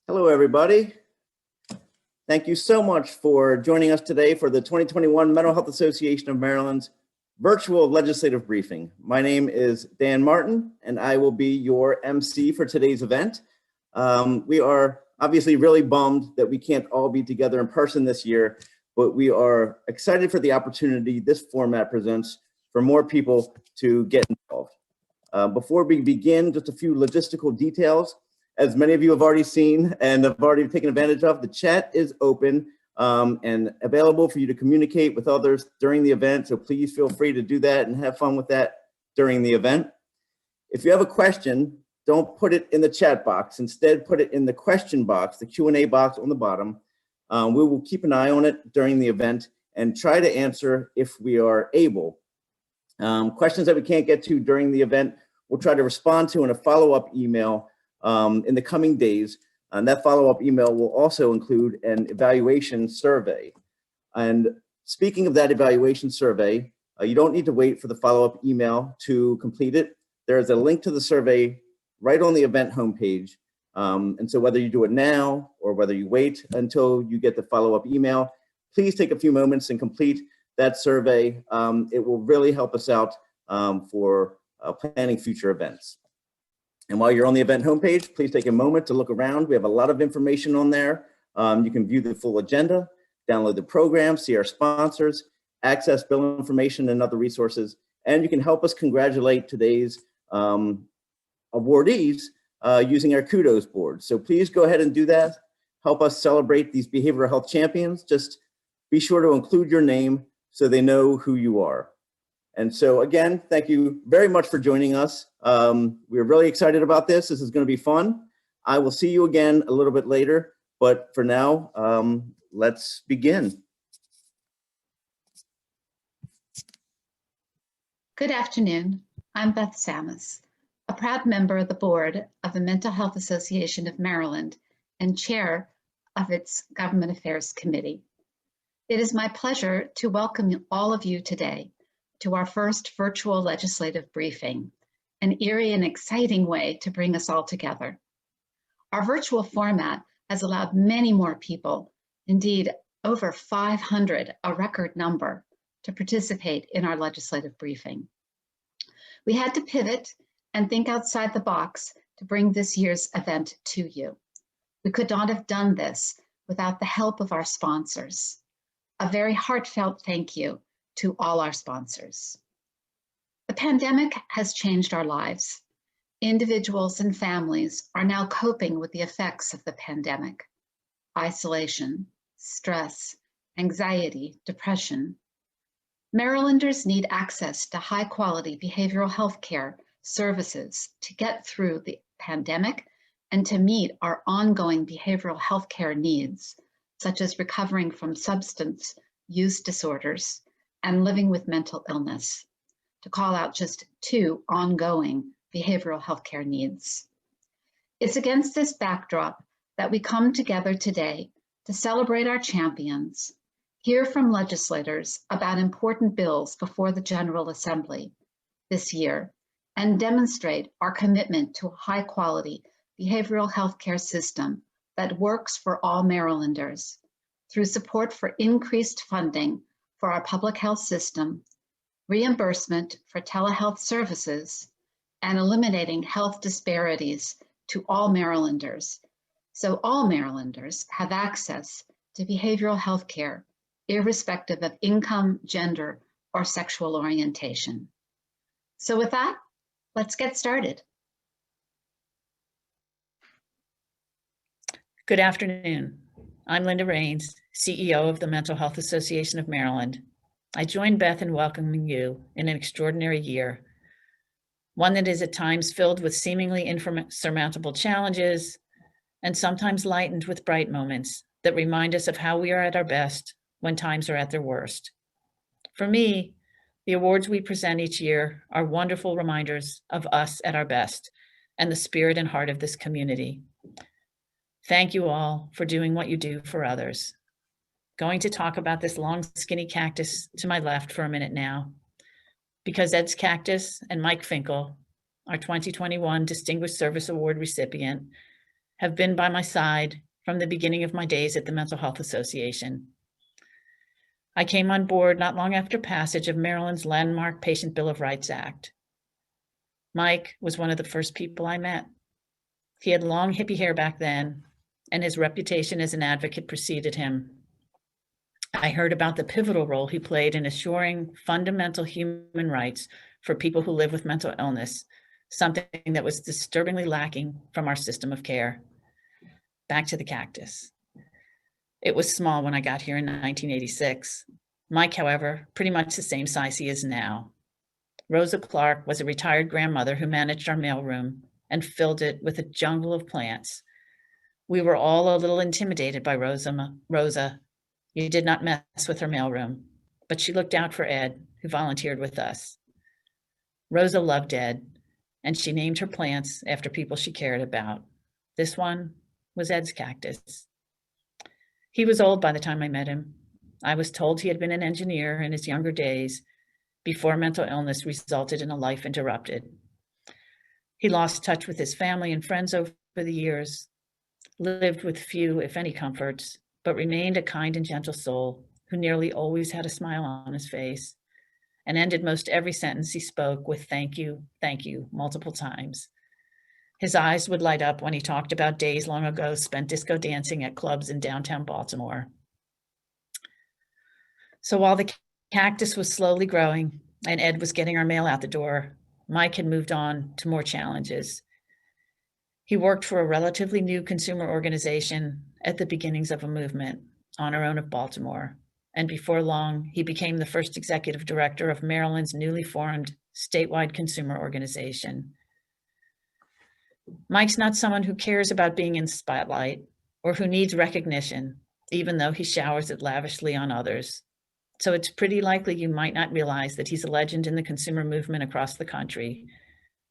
Hello, everybody. Thank you so much for joining us today for the 2021 Mental Health Association of Maryland's virtual legislative briefing. My name is Dan Martin, and I will be your MC for today's event. We are obviously really bummed that we can't all be together in person this year, but we are excited for the opportunity this format presents for more people to get involved. Before we begin, just a few logistical details. As many of you have already seen and have already taken advantage of, the chat is open and available for you to communicate with others during the event. So please feel free to do that and have fun with that during the event. If you have a question, don't put it in the chat box. Instead, put it in the question box, the Q&A box on the bottom. We will keep an eye on it during the event and try to answer if we are able. Questions that we can't get to during the event, we'll try to respond to in a follow-up email in the coming days. And that follow-up email will also include an evaluation survey. And speaking of that evaluation survey, you don't need to wait for the follow-up email to complete it. There is a link to the survey right on the event homepage. And so whether you do it now or whether you wait until you get the follow-up email, please take a few moments and complete that survey. It will really help us out for planning future events. And while you're on the event homepage, please take a moment to look around. We have a lot of information on there. You can view the full agenda, download the program, see our sponsors, access bill information and other resources, and you can help us congratulate today's awardees using our kudos board. So please go ahead and do that. Help us celebrate these behavioral health champions. Just be sure to include your name so they know who you are. And so again, thank you very much for joining us. We're really excited about this. This is going to be fun. I will see you again a little bit later, but for now, let's begin. Good afternoon. I'm Beth Samus, a proud member of the board of the Mental Health Association of Maryland and chair of its Government Affairs Committee. It is my pleasure to welcome all of you today to our first virtual legislative briefing, an eerie and exciting way to bring us all together. Our virtual format has allowed many more people, indeed over 500, a record number, to participate in our legislative briefing. We had to pivot and think outside the box to bring this year's event to you. We could not have done this without the help of our sponsors. A very heartfelt thank you to all our sponsors. The pandemic has changed our lives. Individuals and families are now coping with the effects of the pandemic. Isolation, stress, anxiety, depression. Marylanders need access to high-quality behavioral health care services to get through the pandemic and to meet our ongoing behavioral health care needs, such as recovering from substance use disorders and living with mental illness, to call out just two ongoing behavioral health care needs. It's against this backdrop that we come together today to celebrate our champions, hear from legislators about important bills before the General Assembly this year, and demonstrate our commitment to a high-quality behavioral health care system that works for all Marylanders through support for increased funding for our public health system, reimbursement for telehealth services, and eliminating health disparities to all Marylanders, so all Marylanders have access to behavioral health care, irrespective of income, gender, or sexual orientation. So with that, let's get started. Good afternoon. I'm Linda Rains, CEO of the Mental Health Association of Maryland. I join Beth in welcoming you in an extraordinary year, one that is at times filled with seemingly insurmountable challenges and sometimes lightened with bright moments that remind us of how we are at our best when times are at their worst. For me, the awards we present each year are wonderful reminders of us at our best and the spirit and heart of this community. Thank you all for doing what you do for others. Going to talk about this long, skinny cactus to my left for a minute now, because Ed's cactus and Mike Finkel, our 2021 Distinguished Service Award recipient, have been by my side from the beginning of my days at the Mental Health Association. I came on board not long after passage of Maryland's landmark Patient Bill of Rights Act. Mike was one of the first people I met. He had long hippie hair back then, and his reputation as an advocate preceded him. I heard about the pivotal role he played in assuring fundamental human rights for people who live with mental illness, something that was disturbingly lacking from our system of care. Back to the cactus. It was small when I got here in 1986. Mike, however, pretty much the same size he is now. Rosa Clark was a retired grandmother who managed our mailroom and filled it with a jungle of plants. We were all a little intimidated by Rosa. You did not mess with her mailroom, but she looked out for Ed, who volunteered with us. Rosa loved Ed, and she named her plants after people she cared about. This one was Ed's cactus. He was old by the time I met him. I was told he had been an engineer in his younger days before mental illness resulted in a life interrupted. He lost touch with his family and friends over the years, lived with few, if any, comforts, but remained a kind and gentle soul who nearly always had a smile on his face and ended most every sentence he spoke with thank you, multiple times. His eyes would light up when he talked about days long ago spent disco dancing at clubs in downtown Baltimore. So while the cactus was slowly growing and Ed was getting our mail out the door, Mike had moved on to more challenges. He worked for a relatively new consumer organization at the beginnings of a movement, On Our Own of Baltimore, and before long, he became the first executive director of Maryland's newly formed statewide consumer organization. Mike's not someone who cares about being in the spotlight or who needs recognition, even though he showers it lavishly on others. So it's pretty likely you might not realize that he's a legend in the consumer movement across the country,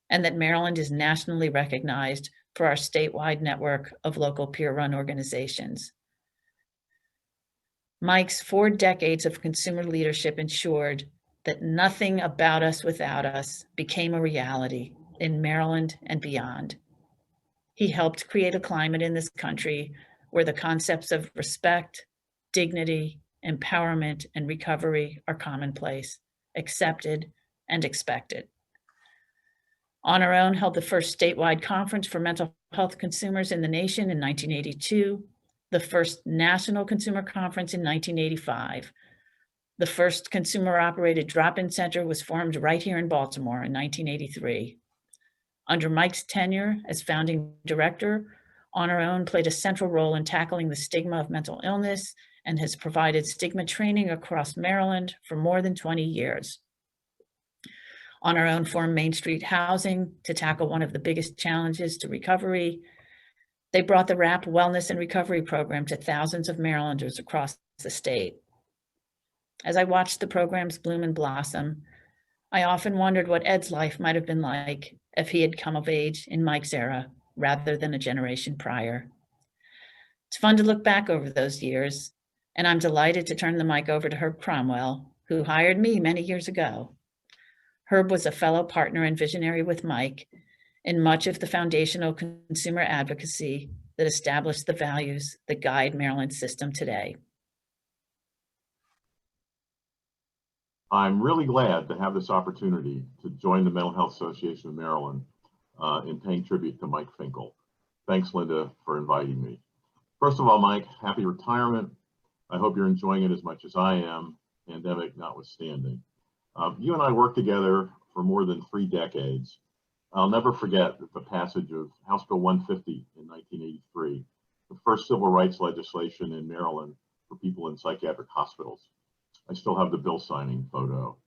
and that Maryland is nationally recognized for our statewide network of local peer-run organizations. Mike's 4 decades of consumer leadership ensured that nothing about us without us became a reality in Maryland and beyond. He helped create a climate in this country where the concepts of respect, dignity, empowerment, and recovery are commonplace, accepted, and expected. On Our Own held the first statewide conference for mental health consumers in the nation in 1982, the first national consumer conference in 1985. The first consumer-operated drop-in center was formed right here in Baltimore in 1983. Under Mike's tenure as founding director, On Our Own played a central role in tackling the stigma of mental illness and has provided stigma training across Maryland for more than 20 years. On Our Own formed Main Street Housing to tackle one of the biggest challenges to recovery. They brought the WRAP Wellness and Recovery Program to thousands of Marylanders across the state. As I watched the programs bloom and blossom, I often wondered what Ed's life might have been like if he had come of age in Mike's era rather than a generation prior. It's fun to look back over those years, and I'm delighted to turn the mic over to Herb Cromwell, who hired me many years ago. Herb was a fellow partner and visionary with Mike in much of the foundational consumer advocacy that established the values that guide Maryland's system today. I'm really glad to have this opportunity to join the Mental Health Association of Maryland in paying tribute to Mike Finkel. Thanks, Linda, for inviting me. First of all, Mike, happy retirement. I hope you're enjoying it as much as I am, pandemic notwithstanding. You and I worked together for more than 3 decades. I'll never forget the passage of House Bill 150 in 1983, the first civil rights legislation in Maryland for people in psychiatric hospitals. I still have the bill signing photo.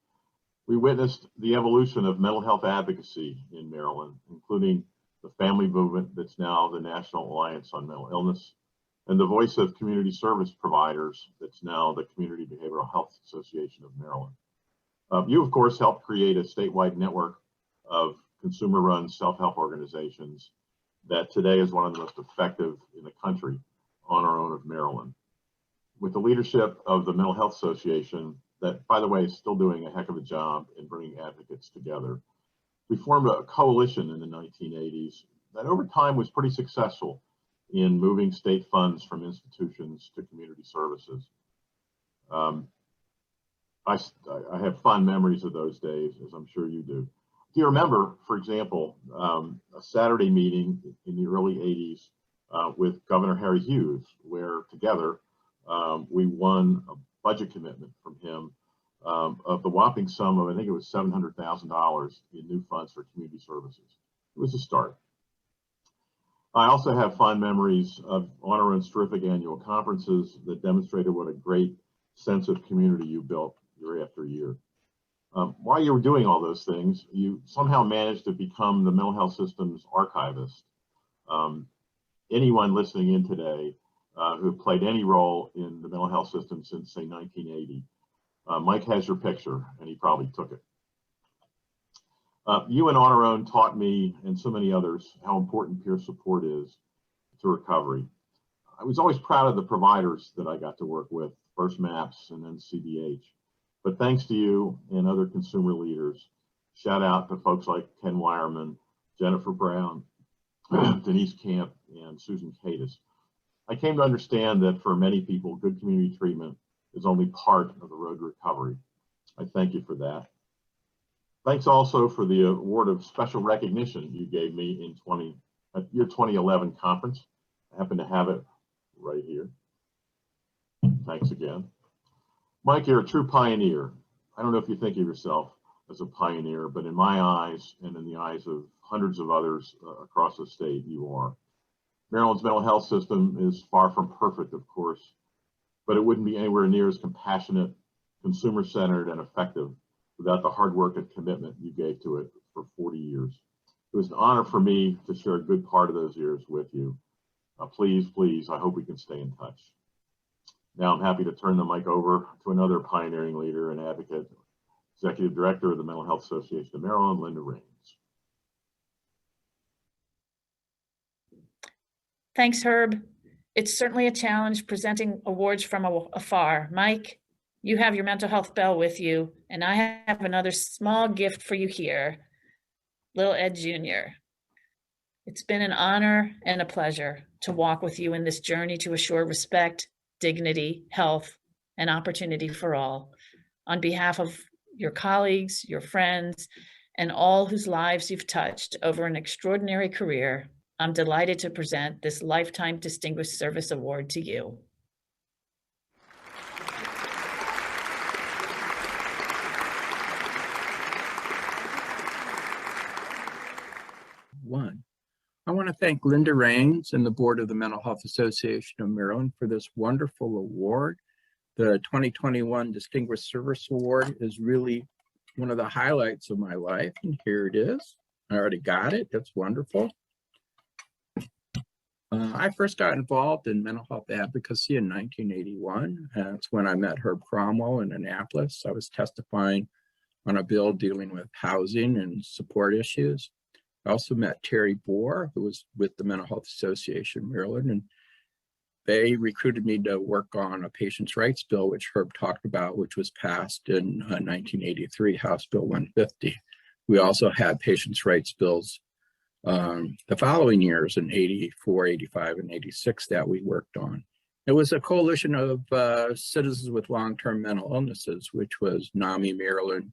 We witnessed the evolution of mental health advocacy in Maryland, including the family movement that's now the National Alliance on Mental Illness, and the voice of community service providers that's now the Community Behavioral Health Association of Maryland. You, of course, helped create a statewide network of consumer-run self-help organizations that today is one of the most effective in the country, On Our Own of Maryland. With the leadership of the Mental Health Association, that, by the way, is still doing a heck of a job in bringing advocates together, we formed a coalition in the 1980s that over time was pretty successful in moving state funds from institutions to community services. I have fond memories of those days, as I'm sure you do. Do you remember, for example, a Saturday meeting in the early 80s with Governor Harry Hughes, where together we won a budget commitment from him of the whopping sum of, I think it was $700,000 in new funds for community services. It was a start. I also have fond memories of Honor Rone's terrific annual conferences that demonstrated what a great sense of community you built year after year. While you were doing all those things, you somehow managed to become the mental health system's archivist. Anyone listening in today who played any role in the mental health system since, say, 1980, Mike has your picture, and he probably took it. You and Honor Rone taught me and so many others how important peer support is to recovery. I was always proud of the providers that I got to work with, first MAPS and then CBH. But thanks to you and other consumer leaders, shout out to folks like Ken Wireman, Jennifer Brown, Denise Camp, and Susan Cadis. I came to understand that for many people, good community treatment is only part of the road to recovery. I thank you for that. Thanks also for the award of special recognition you gave me at your 2011 conference. I happen to have it right here. Thanks again. Mike, you're a true pioneer. I don't know if you think of yourself as a pioneer, but in my eyes and in the eyes of hundreds of others across the state, you are. Maryland's mental health system is far from perfect, of course, but it wouldn't be anywhere near as compassionate, consumer-centered, and effective without the hard work and commitment you gave to it for 40 years. It was an honor for me to share a good part of those years with you. Please, please, I hope we can stay in touch. Now I'm happy to turn the mic over to another pioneering leader and advocate, Executive Director of the Mental Health Association of Maryland, Linda Raines. Thanks, Herb. It's certainly a challenge presenting awards from afar. Mike, you have your mental health bell with you, and I have another small gift for you here, little Ed Jr. It's been an honor and a pleasure to walk with you in this journey to assure respect, dignity, health, and opportunity for all. On behalf of your colleagues, your friends, and all whose lives you've touched over an extraordinary career, I'm delighted to present this Lifetime Distinguished Service Award to you. I want to thank Linda Raines and the Board of the Mental Health Association of Maryland for this wonderful award. The 2021 Distinguished Service Award is really one of the highlights of my life, and here it is. I already got it. That's wonderful. I first got involved in mental health advocacy in 1981. That's when I met Herb Cromwell in Annapolis. I was testifying on a bill dealing with housing and support issues. I also met Terry Bohr, who was with the Mental Health Association of Maryland, and they recruited me to work on a patient's rights bill, which Herb talked about, which was passed in 1983, House Bill 150. We also had patient's rights bills the following years in 84, 85, and 86 that we worked on. It was a coalition of citizens with long-term mental illnesses, which was NAMI Maryland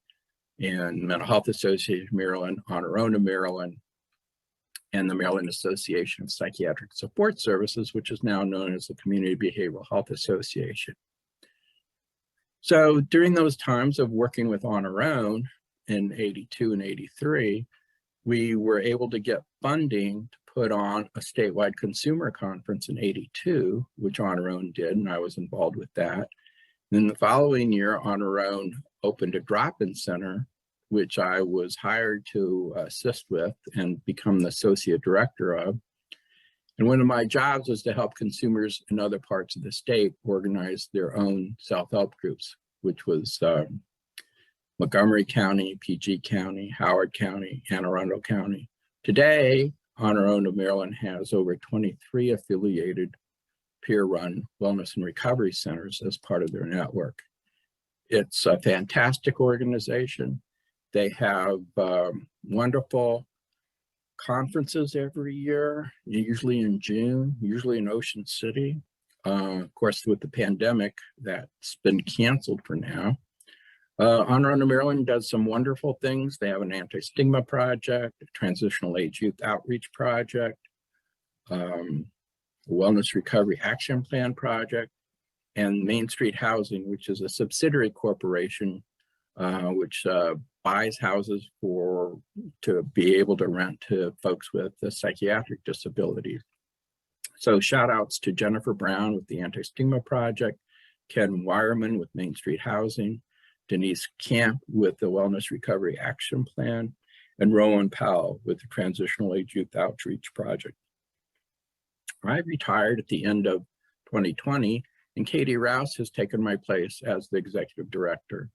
and Mental Health Association of Maryland, Honor Rone of Maryland, and the Maryland Association of Psychiatric Support Services, which is now known as the Community Behavioral Health Association. So during those times of working with Honor Rone in 82 and 83, we were able to get funding to put on a statewide consumer conference in 82, which Honor Rone did, and I was involved with that. Then the following year, Honor Rone opened a drop-in center, which I was hired to assist with and become the associate director of. And one of my jobs was to help consumers in other parts of the state organize their own self-help groups, which was Montgomery County, PG County, Howard County, Anne Arundel County. Today, Honor Rone of Maryland has over 23 affiliated peer-run wellness and recovery centers as part of their network. It's a fantastic organization. They have wonderful conferences every year, usually in June, usually in Ocean City. Of course, with the pandemic, that's been canceled for now. Honor Under Maryland does some wonderful things. They have an anti-stigma project, a transitional age youth outreach project, a wellness recovery action plan project, and Main Street Housing, which is a subsidiary corporation which buys houses to be able to rent to folks with psychiatric disabilities. So shout outs to Jennifer Brown with the Anti-Stigma Project, Ken Wireman with Main Street Housing, Denise Camp with the Wellness Recovery Action Plan, and Rowan Powell with the Transitional Age Youth Outreach Project. I retired at the end of 2020, and Katie Rouse has taken my place as the executive director.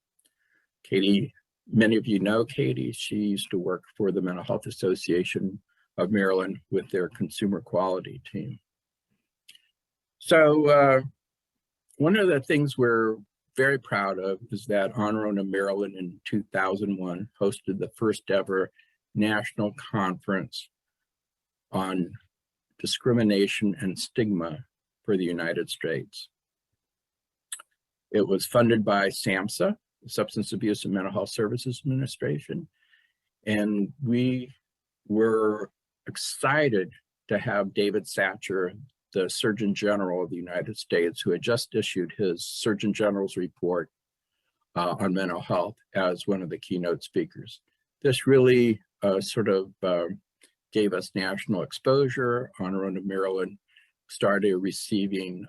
Katie, many of you know Katie. She used to work for the Mental Health Association of Maryland with their consumer quality team. So one of the things we're very proud of is that Honor Under Maryland in 2001 hosted the first ever national conference on discrimination and stigma for the United States. It was funded by SAMHSA, the Substance Abuse and Mental Health Services Administration, and we were excited to have David Satcher, the Surgeon General of the United States, who had just issued his Surgeon General's report on mental health, as one of the keynote speakers. This really gave us national exposure. Honor Under Maryland started receiving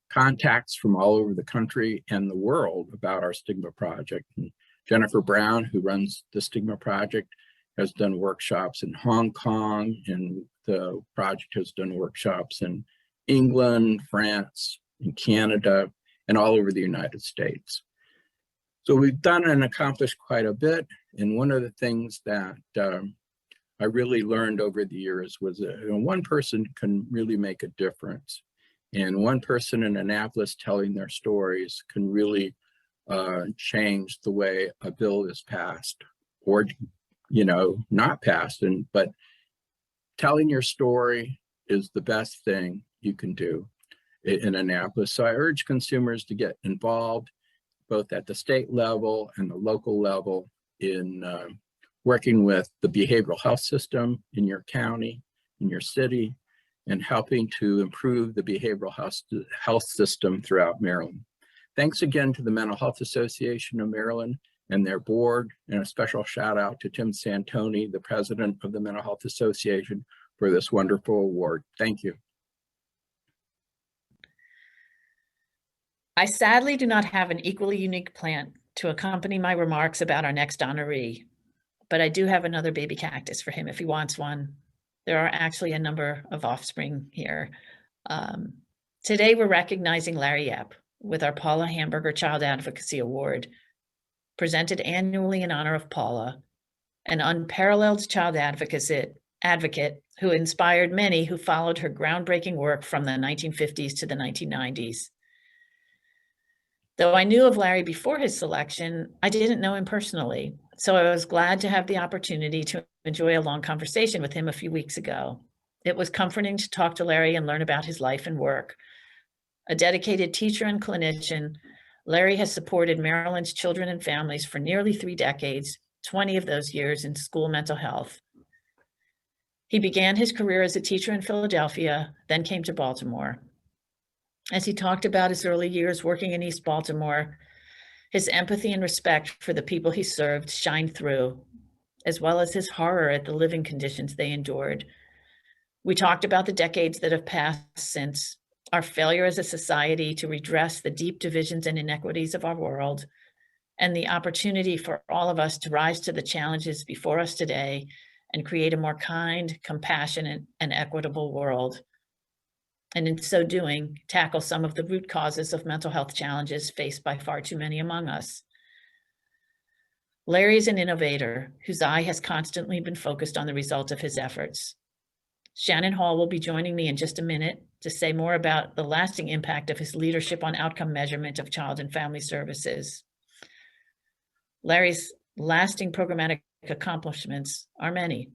contacts from all over the country and the world about our Stigma Project. And Jennifer Brown, who runs the Stigma Project, has done workshops in Hong Kong, and the project has done workshops in England, France, and Canada, and all over the United States. So we've done and accomplished quite a bit. And one of the things that I really learned over the years was that one person can really make a difference. And one person in Annapolis telling their stories can really change the way a bill is passed, or not passed. But telling your story is the best thing you can do in Annapolis. So I urge consumers to get involved, both at the state level and the local level, in working with the behavioral health system in your county, in your city, and helping to improve the behavioral health system throughout Maryland. Thanks again to the Mental Health Association of Maryland and their board, and a special shout out to Tim Santoni, the president of the Mental Health Association, for this wonderful award. Thank you. I sadly do not have an equally unique plant to accompany my remarks about our next honoree, but I do have another baby cactus for him if he wants one. There are actually a number of offspring here. Today, we're recognizing Larry Epp with our Paula Hamburger Child Advocacy Award, presented annually in honor of Paula, an unparalleled child advocate who inspired many who followed her groundbreaking work from the 1950s to the 1990s. Though I knew of Larry before his selection, I didn't know him personally, so I was glad to have the opportunity to enjoy a long conversation with him a few weeks ago. It was comforting to talk to Larry and learn about his life and work. A dedicated teacher and clinician, Larry has supported Maryland's children and families for nearly 3 decades, 20 of those years in school mental health. He began his career as a teacher in Philadelphia, then came to Baltimore. As he talked about his early years working in East Baltimore, his empathy and respect for the people he served shined through, as well as his horror at the living conditions they endured. We talked about the decades that have passed since, our failure as a society to redress the deep divisions and inequities of our world, and the opportunity for all of us to rise to the challenges before us today and create a more kind, compassionate, and equitable world. And in so doing, tackle some of the root causes of mental health challenges faced by far too many among us. Larry is an innovator whose eye has constantly been focused on the result of his efforts. Shannon Hall will be joining me in just a minute to say more about the lasting impact of his leadership on outcome measurement of child and family services. Larry's lasting programmatic accomplishments are many.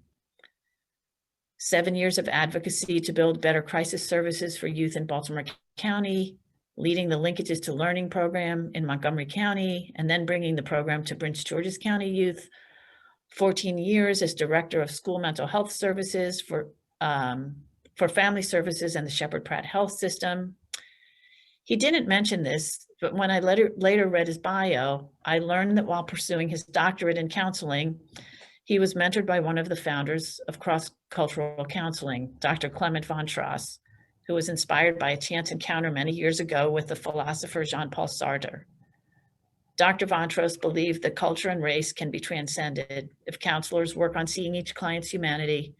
7 years of advocacy to build better crisis services for youth in Baltimore County, leading the Linkages to Learning program in Montgomery County, and then bringing the program to Prince George's County youth. 14 years as director of school mental health services for family services and the Shepherd Pratt Health System. He didn't mention this, but when I later read his bio, I learned that while pursuing his doctorate in counseling, he was mentored by one of the founders of cross-cultural counseling, Dr. Clement von Trost, who was inspired by a chance encounter many years ago with the philosopher Jean-Paul Sartre. Dr. von Trost believed that culture and race can be transcended if counselors work on seeing each client's humanity,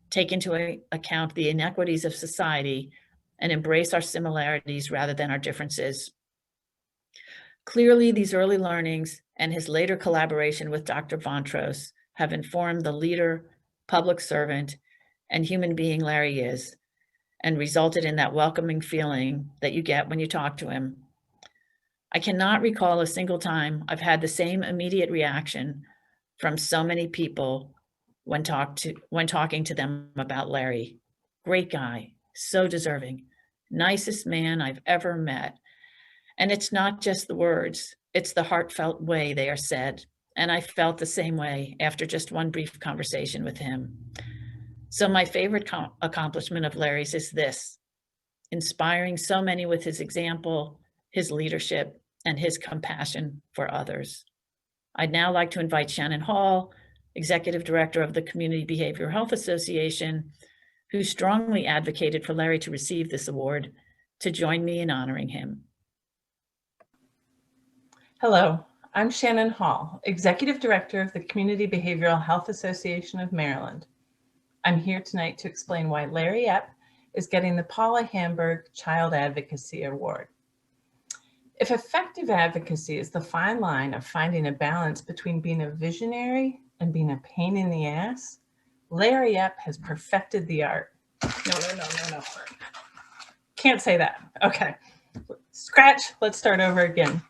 take into account the inequities of society, and embrace our similarities rather than our differences. Clearly, these early learnings and his later collaboration with Dr. von Trost have informed the leader, public servant, and human being Larry is, and resulted in that welcoming feeling that you get when you talk to him. I cannot recall a single time I've had the same immediate reaction from so many people when talking to them about Larry. Great guy, so deserving, nicest man I've ever met. And it's not just the words, it's the heartfelt way they are said. And I felt the same way after just one brief conversation with him. So my favorite accomplishment of Larry's is this: inspiring so many with his example, his leadership, and his compassion for others. I'd now like to invite Shannon Hall, Executive Director of the Community Behavioral Health Association, who strongly advocated for Larry to receive this award, to join me in honoring him. Hello, I'm Shannon Hall, Executive Director of the Community Behavioral Health Association of Maryland. I'm here tonight to explain why Larry Epp is getting the Paula Hamburger Child Advocacy Award. If effective advocacy is the fine line of finding a balance between being a visionary and being a pain in the ass, Larry Epp has perfected the art. No. Can't say that. Okay. Scratch. Let's start over again.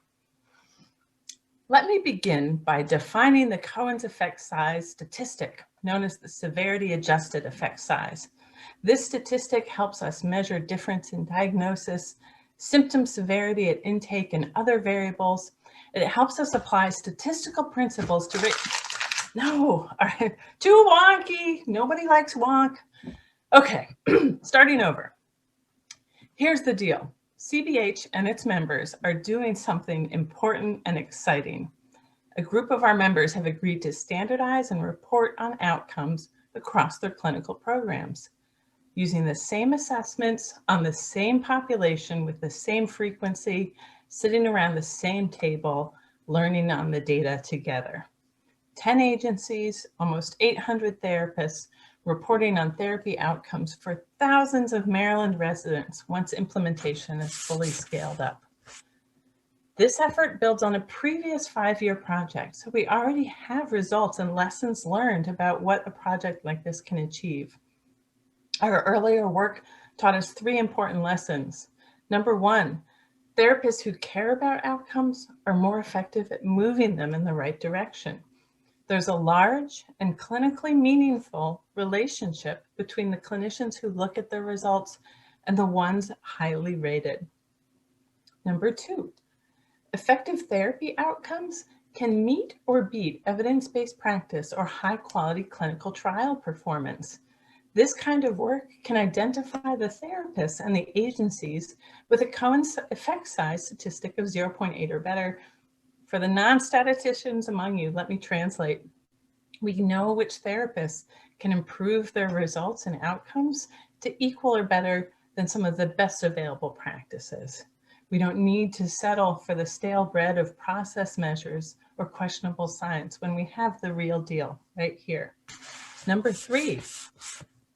Let me begin by defining the Cohen's effect size statistic, known as the severity adjusted effect size. This statistic helps us measure difference in diagnosis, symptom severity at intake, and other variables. It helps us apply statistical principles to No, all right, too wonky. Nobody likes wonk. Okay, starting over. Here's the deal. CBH and its members are doing something important and exciting. A group of our members have agreed to standardize and report on outcomes across their clinical programs, using the same assessments on the same population with the same frequency, sitting around the same table, learning on the data together. 10 agencies, almost 800 therapists, reporting on therapy outcomes for thousands of Maryland residents once implementation is fully scaled up. This effort builds on a previous 5-year project, so we already have results and lessons learned about what a project like this can achieve. Our earlier work taught us 3 important lessons. Number 1, therapists who care about outcomes are more effective at moving them in the right direction. There's a large and clinically meaningful relationship between the clinicians who look at the results and the ones highly rated. Number 2, effective therapy outcomes can meet or beat evidence-based practice or high-quality clinical trial performance. This kind of work can identify the therapists and the agencies with a Cohen's effect size statistic of 0.8 or better. For the non-statisticians among you, let me translate. We know which therapists can improve their results and outcomes to equal or better than some of the best available practices. We don't need to settle for the stale bread of process measures or questionable science when we have the real deal right here. Number 3,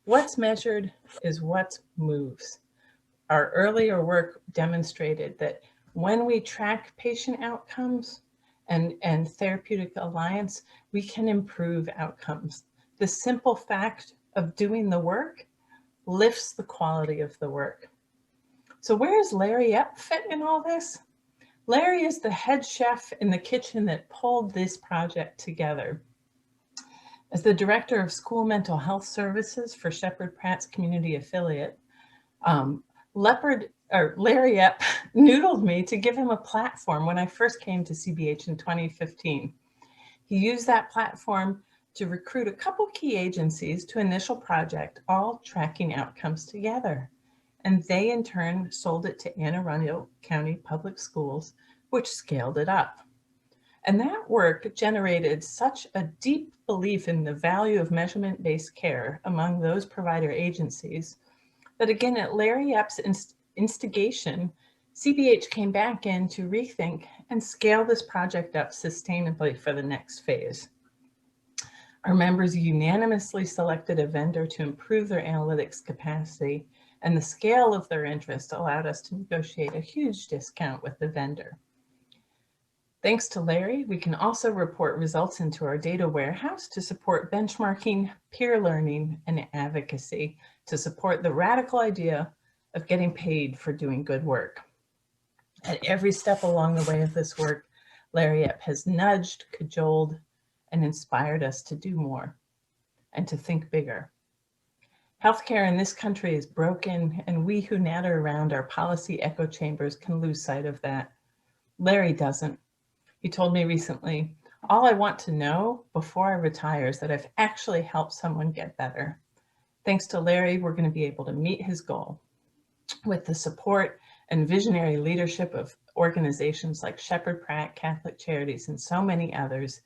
what's measured is what moves. Our earlier work demonstrated that when we track patient outcomes and therapeutic alliance, we can improve outcomes. The simple fact of doing the work lifts the quality of the work. So where does Larry Epp fit in all this? Larry is the head chef in the kitchen that pulled this project together. As the director of school mental health services for Shepherd Pratt's community affiliate, Larry Epp noodled me to give him a platform when I first came to CBH in 2015. He used that platform to recruit a couple key agencies to initial project, all tracking outcomes together. And they in turn sold it to Anne Arundel County Public Schools, which scaled it up. And that work generated such a deep belief in the value of measurement-based care among those provider agencies that, again, at Larry Epp's instigation, CBH came back in to rethink and scale this project up sustainably for the next phase. Our members unanimously selected a vendor to improve their analytics capacity, and the scale of their interest allowed us to negotiate a huge discount with the vendor. Thanks to Larry, we can also report results into our data warehouse to support benchmarking, peer learning, and advocacy to support the radical idea of getting paid for doing good work. At every step along the way of this work, Larry Epp has nudged, cajoled, and inspired us to do more and to think bigger. Healthcare in this country is broken, and we who natter around our policy echo chambers can lose sight of that. Larry doesn't. He told me recently, all I want to know before I retire is that I've actually helped someone get better. Thanks to Larry, we're going to be able to meet his goal. With the support and visionary leadership of organizations like Shepherd Pratt, Catholic Charities, and so many others,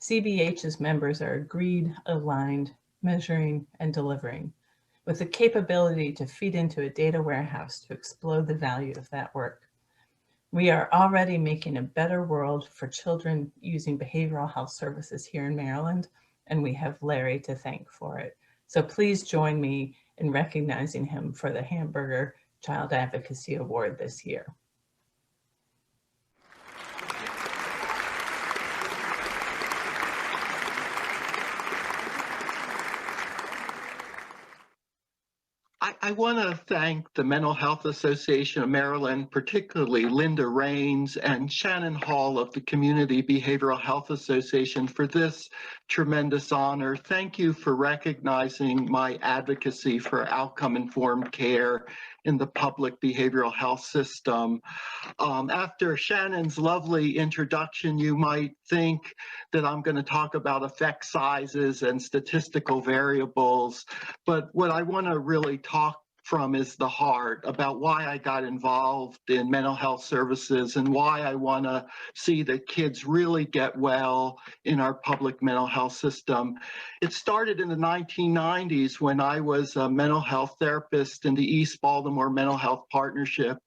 CBH's members are agreed, aligned, measuring, and delivering, with the capability to feed into a data warehouse to explode the value of that work. We are already making a better world for children using behavioral health services here in Maryland, and we have Larry to thank for it. So please join me in recognizing him for the Hamburger Child Advocacy Award this year. I want to thank the Mental Health Association of Maryland, particularly Linda Raines and Shannon Hall of the Community Behavioral Health Association for this tremendous honor. Thank you for recognizing my advocacy for outcome-informed care in the public behavioral health system. After Shannon's lovely introduction, you might think that I'm going to talk about effect sizes and statistical variables, but what I want to really talk from is the heart about why I got involved in mental health services and why I want to see that kids really get well in our public mental health system. It started in the 1990s when I was a mental health therapist in the East Baltimore Mental Health Partnership.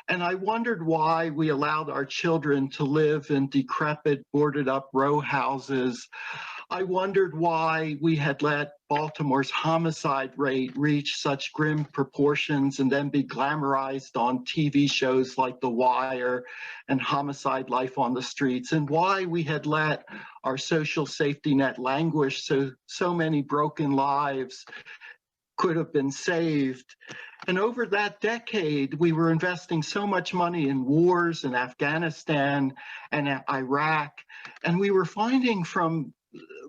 And I wondered why we allowed our children to live in decrepit, boarded up row houses. I wondered why we had let Baltimore's homicide rate reach such grim proportions and then be glamorized on TV shows like The Wire and Homicide: Life on the Streets, and why we had let our social safety net languish so many broken lives could have been saved. And over that decade, we were investing so much money in wars in Afghanistan and Iraq, and we were finding from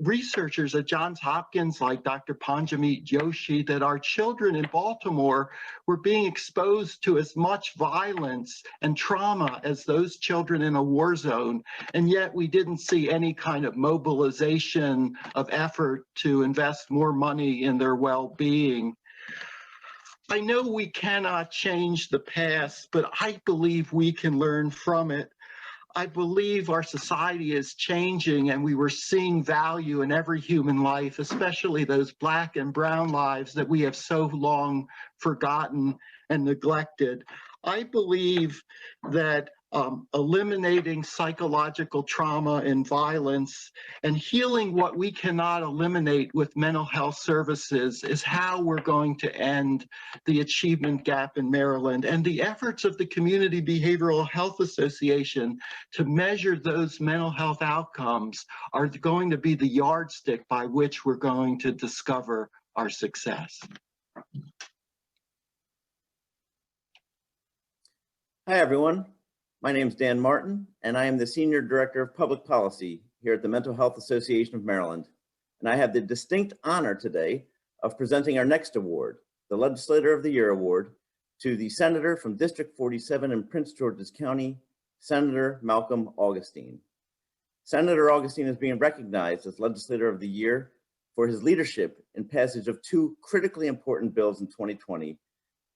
researchers at Johns Hopkins like Dr. Panjamit Joshi that our children in Baltimore were being exposed to as much violence and trauma as those children in a war zone, and yet we didn't see any kind of mobilization of effort to invest more money in their well-being. I know we cannot change the past, but I believe we can learn from it. I believe our society is changing and we were seeing value in every human life, especially those Black and brown lives that we have so long forgotten and neglected. I believe that eliminating psychological trauma and violence and healing what we cannot eliminate with mental health services is how we're going to end the achievement gap in Maryland. And the efforts of the Community Behavioral Health Association to measure those mental health outcomes are going to be the yardstick by which we're going to discover our success. Hi, everyone. My name is Dan Martin, and I am the Senior Director of Public Policy here at the Mental Health Association of Maryland. and I have the distinct honor today of presenting our next award, the Legislator of the Year Award, to the Senator from District 47 in Prince George's County, Senator Malcolm Augustine. Senator Augustine is being recognized as Legislator of the Year for his leadership in passage of two critically important bills in 2020,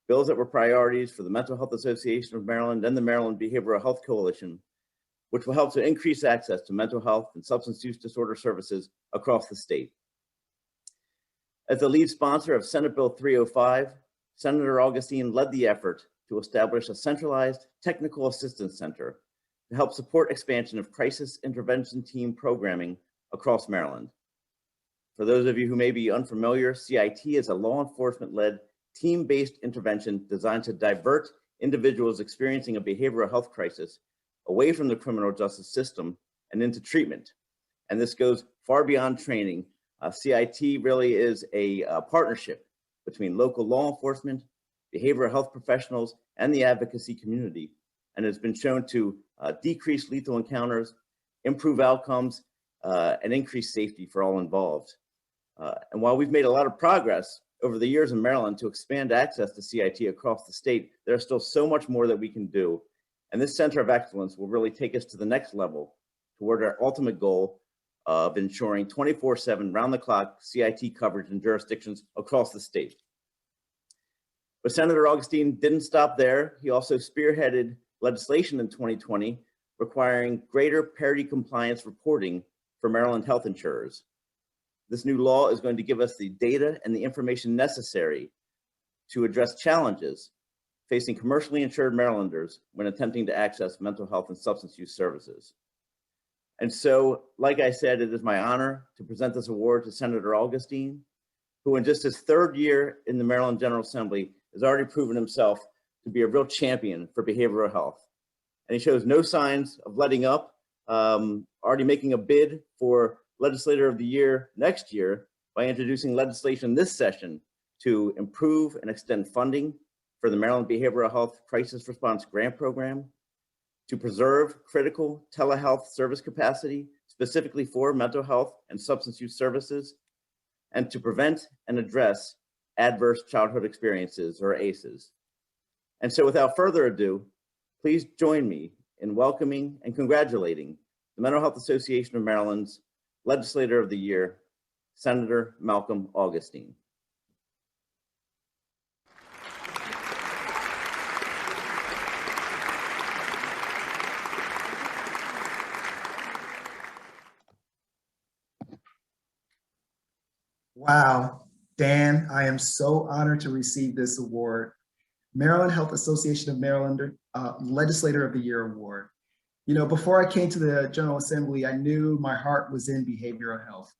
bills that were priorities for the Mental Health Association of Maryland and the Maryland Behavioral Health Coalition, which will help to increase access to mental health and substance use disorder services across the state. As the lead sponsor of Senate Bill 305, Senator Augustine led the effort to establish a centralized technical assistance center to help support expansion of crisis intervention team programming across Maryland. For those of you who may be unfamiliar, CIT is a law enforcement-led team-based intervention designed to divert individuals experiencing a behavioral health crisis away from the criminal justice system and into treatment. And this goes far beyond training. CIT really is a partnership between local law enforcement, behavioral health professionals, and the advocacy community, and has been shown to decrease lethal encounters, improve outcomes, and increase safety for all involved. And while we've made a lot of progress over the years in Maryland to expand access to CIT across the state, there's still so much more that we can do. And this Center of Excellence will really take us to the next level toward our ultimate goal of ensuring 24/7 round-the-clock CIT coverage in jurisdictions across the state. But Senator Augustine didn't stop there. He also spearheaded legislation in 2020 requiring greater parity compliance reporting for Maryland health insurers. This new law is going to give us the data and the information necessary to address challenges facing commercially insured Marylanders when attempting to access mental health and substance use services. And so, like I said, it is my honor to present this award to Senator Augustine, who in just his third year in the Maryland General Assembly has already proven himself to be a real champion for behavioral health. And he shows no signs of letting up, already making a bid for Legislator of the Year next year by introducing legislation this session to improve and extend funding for the Maryland Behavioral Health Crisis Response Grant Program, to preserve critical telehealth service capacity, specifically for mental health and substance use services, and to prevent and address adverse childhood experiences, or ACEs. And so without further ado, please join me in welcoming and congratulating the Mental Health Association of Maryland's Legislator of the Year, Senator Malcolm Augustine. Wow, Dan, I am so honored to receive this award. Maryland Health Association of Maryland Legislator of the Year Award. You know, before I came to the General Assembly, I knew my heart was in behavioral health,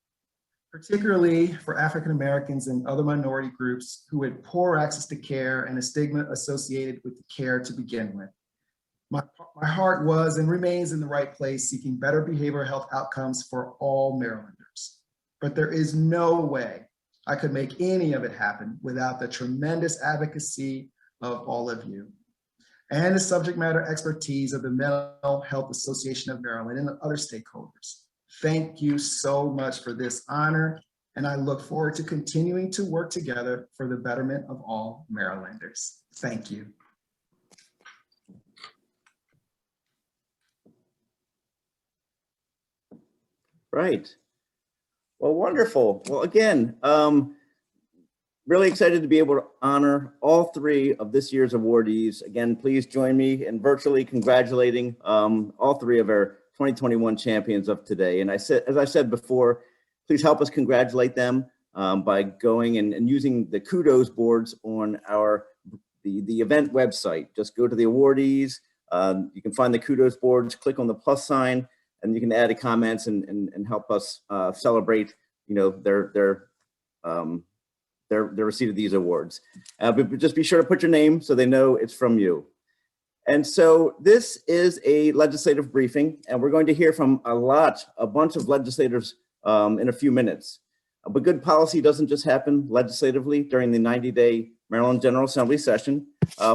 particularly for African Americans and other minority groups who had poor access to care and a stigma associated with the care to begin with. My heart was and remains in the right place, seeking better behavioral health outcomes for all Marylanders. But there is no way I could make any of it happen without the tremendous advocacy of all of you and the subject matter expertise of the Mental Health Association of Maryland and other stakeholders. Thank you so much for this honor, and I look forward to continuing to work together for the betterment of all Marylanders. Thank you. Right. Well, wonderful. Well, again, really excited to be able to honor all three of this year's awardees. Again, please join me in virtually congratulating all three of our 2021 champions of today. And as I said before, please help us congratulate them by going and using the kudos boards on the event website. Just go to the awardees. You can find the kudos boards, click on the plus sign, and you can add the comments and help us celebrate, you know, their receipt of these awards. But just be sure to put your name so they know it's from you. And so this is a legislative briefing, and we're going to hear from a bunch of legislators in a few minutes. But good policy doesn't just happen legislatively during the 90-day Maryland General Assembly session.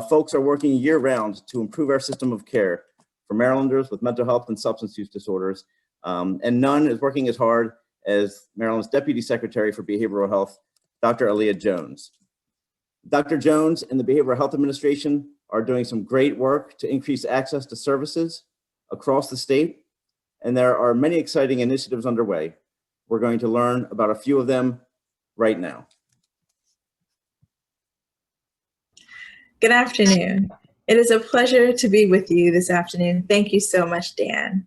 Folks are working year-round to improve our system of care for Marylanders with mental health and substance use disorders, and none is working as hard as Maryland's Deputy Secretary for Behavioral Health, Dr. Aaliyah Jones. Dr. Jones and the Behavioral Health Administration are doing some great work to increase access to services across the state, and there are many exciting initiatives underway. We're going to learn about a few of them right now. Good afternoon. It is a pleasure to be with you this afternoon. Thank you so much, Dan.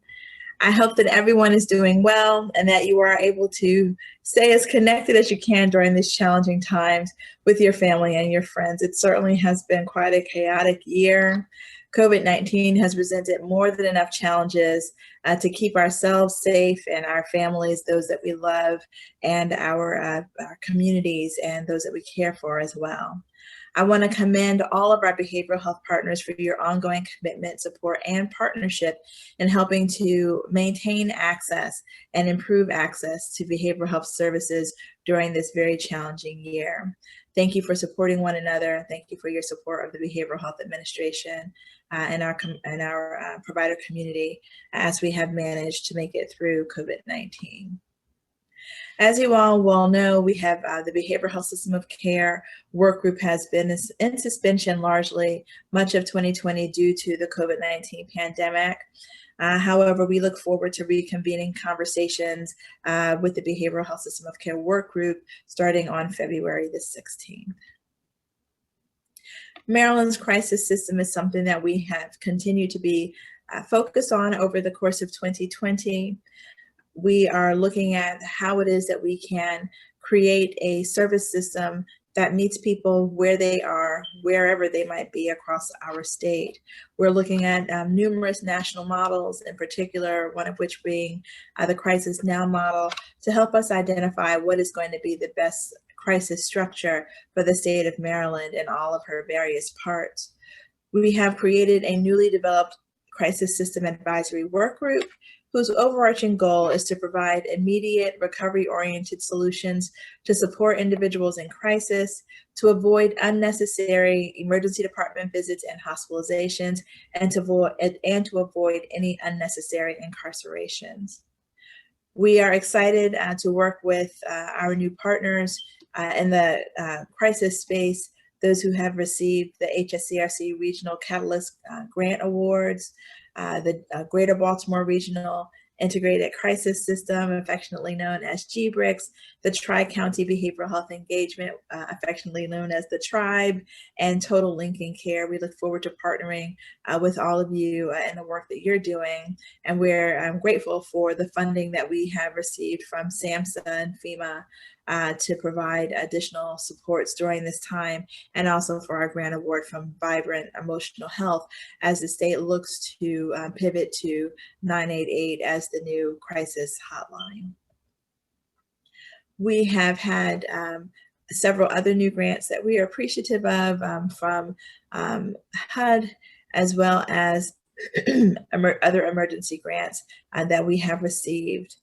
I hope that everyone is doing well and that you are able to stay as connected as you can during these challenging times with your family and your friends. It certainly has been quite a chaotic year. COVID-19 has presented more than enough challenges to keep ourselves safe and our families, those that we love, and our communities and those that we care for as well. I want to commend all of our behavioral health partners for your ongoing commitment, support, and partnership in helping to maintain access and improve access to behavioral health services during this very challenging year. Thank you for supporting one another. Thank you for your support of the Behavioral Health Administration and our provider community as we have managed to make it through COVID-19. As you all well know, we have the Behavioral Health System of Care work group has been in suspension largely much of 2020 due to the COVID-19 pandemic. However, we look forward to reconvening conversations with the Behavioral Health System of Care work group starting on February the 16th. Maryland's crisis system is something that we have continued to be focused on over the course of 2020. We are looking at how it is that we can create a service system that meets people where they are, wherever they might be across our state. We're looking at numerous national models, in particular, one of which being the Crisis Now model, to help us identify what is going to be the best crisis structure for the state of Maryland and all of her various parts. We have created a newly developed Crisis System Advisory Work Group whose overarching goal is to provide immediate recovery-oriented solutions to support individuals in crisis, to avoid unnecessary emergency department visits and hospitalizations, and to avoid any unnecessary incarcerations. We are excited to work with our new partners in the crisis space, those who have received the HSCRC Regional Catalyst Grant Awards, the Greater Baltimore Regional Integrated Crisis System, affectionately known as GBRICS, the Tri-County Behavioral Health Engagement, affectionately known as the Tribe, and Total Linking Care. We look forward to partnering with all of you in the work that you're doing, and we're grateful for the funding that we have received from SAMHSA and FEMA to provide additional supports during this time, and also for our grant award from Vibrant Emotional Health as the state looks to pivot to 988 as the new crisis hotline. We have had several other new grants that we are appreciative of from HUD, as well as other emergency grants that we have received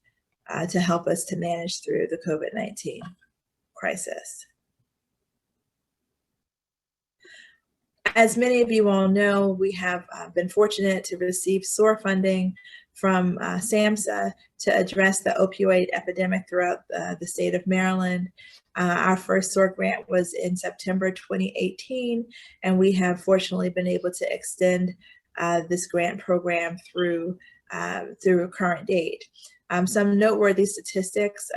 to help us to manage through the COVID-19 crisis. As many of you all know, we have been fortunate to receive SOAR funding from SAMHSA to address the opioid epidemic throughout the state of Maryland. Our first SOAR grant was in September 2018, and we have fortunately been able to extend this grant program through current date. Some noteworthy statistics,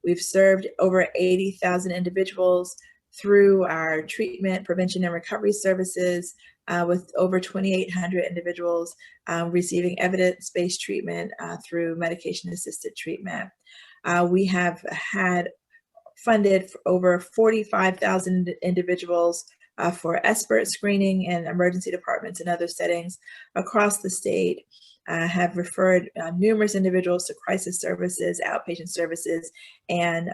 we've served over 80,000 individuals through our treatment, prevention, and recovery services, with over 2,800 individuals receiving evidence-based treatment through medication-assisted treatment. We have had funded for over 45,000 individuals for expert screening in emergency departments and other settings across the state. Have referred numerous individuals to crisis services, outpatient services, and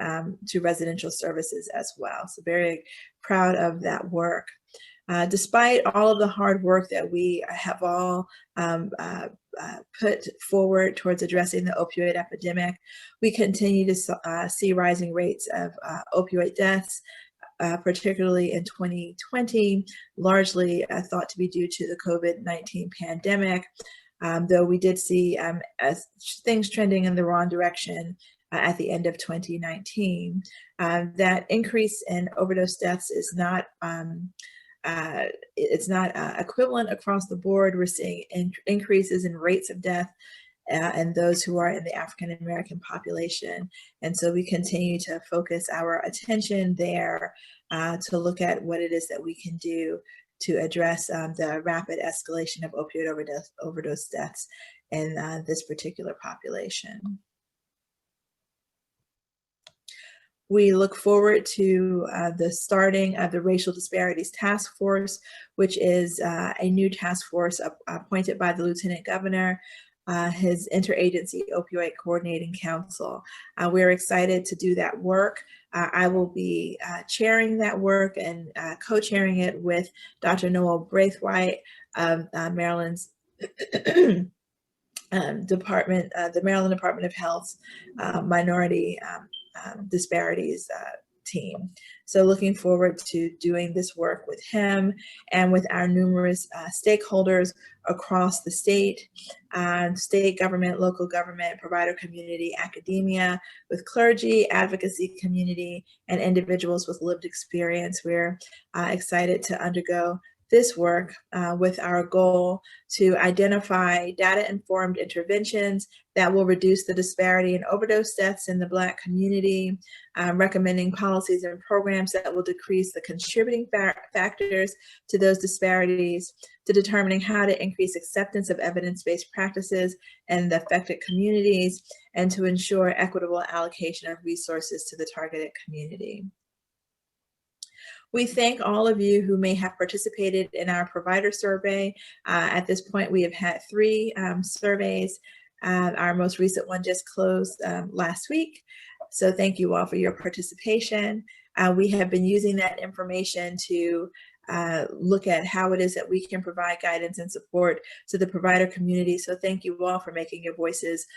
to residential services as well. So very proud of that work. Despite all of the hard work that we have all put forward towards addressing the opioid epidemic, we continue to see rising rates of opioid deaths, particularly in 2020, largely thought to be due to the COVID-19 pandemic. Though we did see things trending in the wrong direction at the end of 2019. That increase in overdose deaths is not equivalent across the board. We're seeing increases in rates of death and those who are in the African American population. And so we continue to focus our attention there to look at what it is that we can do to address the rapid escalation of opioid overdose deaths in this particular population. We look forward to the starting of the Racial Disparities Task Force, which is a new task force appointed by the Lieutenant Governor, his Interagency Opioid Coordinating Council. We're excited to do that work. I will be chairing that work and co-chairing it with Dr. Noel Braithwaite of Maryland's the Maryland Department of Health's Minority Disparities team. So looking forward to doing this work with him and with our numerous stakeholders across the state government, local government, provider community, academia, with clergy, advocacy community, and individuals with lived experience. We're excited to undergo this work with our goal to identify data-informed interventions that will reduce the disparity in overdose deaths in the Black community, recommending policies and programs that will decrease the contributing factors to those disparities, to determining how to increase acceptance of evidence-based practices in the affected communities, and to ensure equitable allocation of resources to the targeted community. We thank all of you who may have participated in our provider survey. At this point, we have had 3 surveys. Our most recent one just closed last week. So thank you all for your participation. We have been using that information to look at how it is that we can provide guidance and support to the provider community. So thank you all for making your voices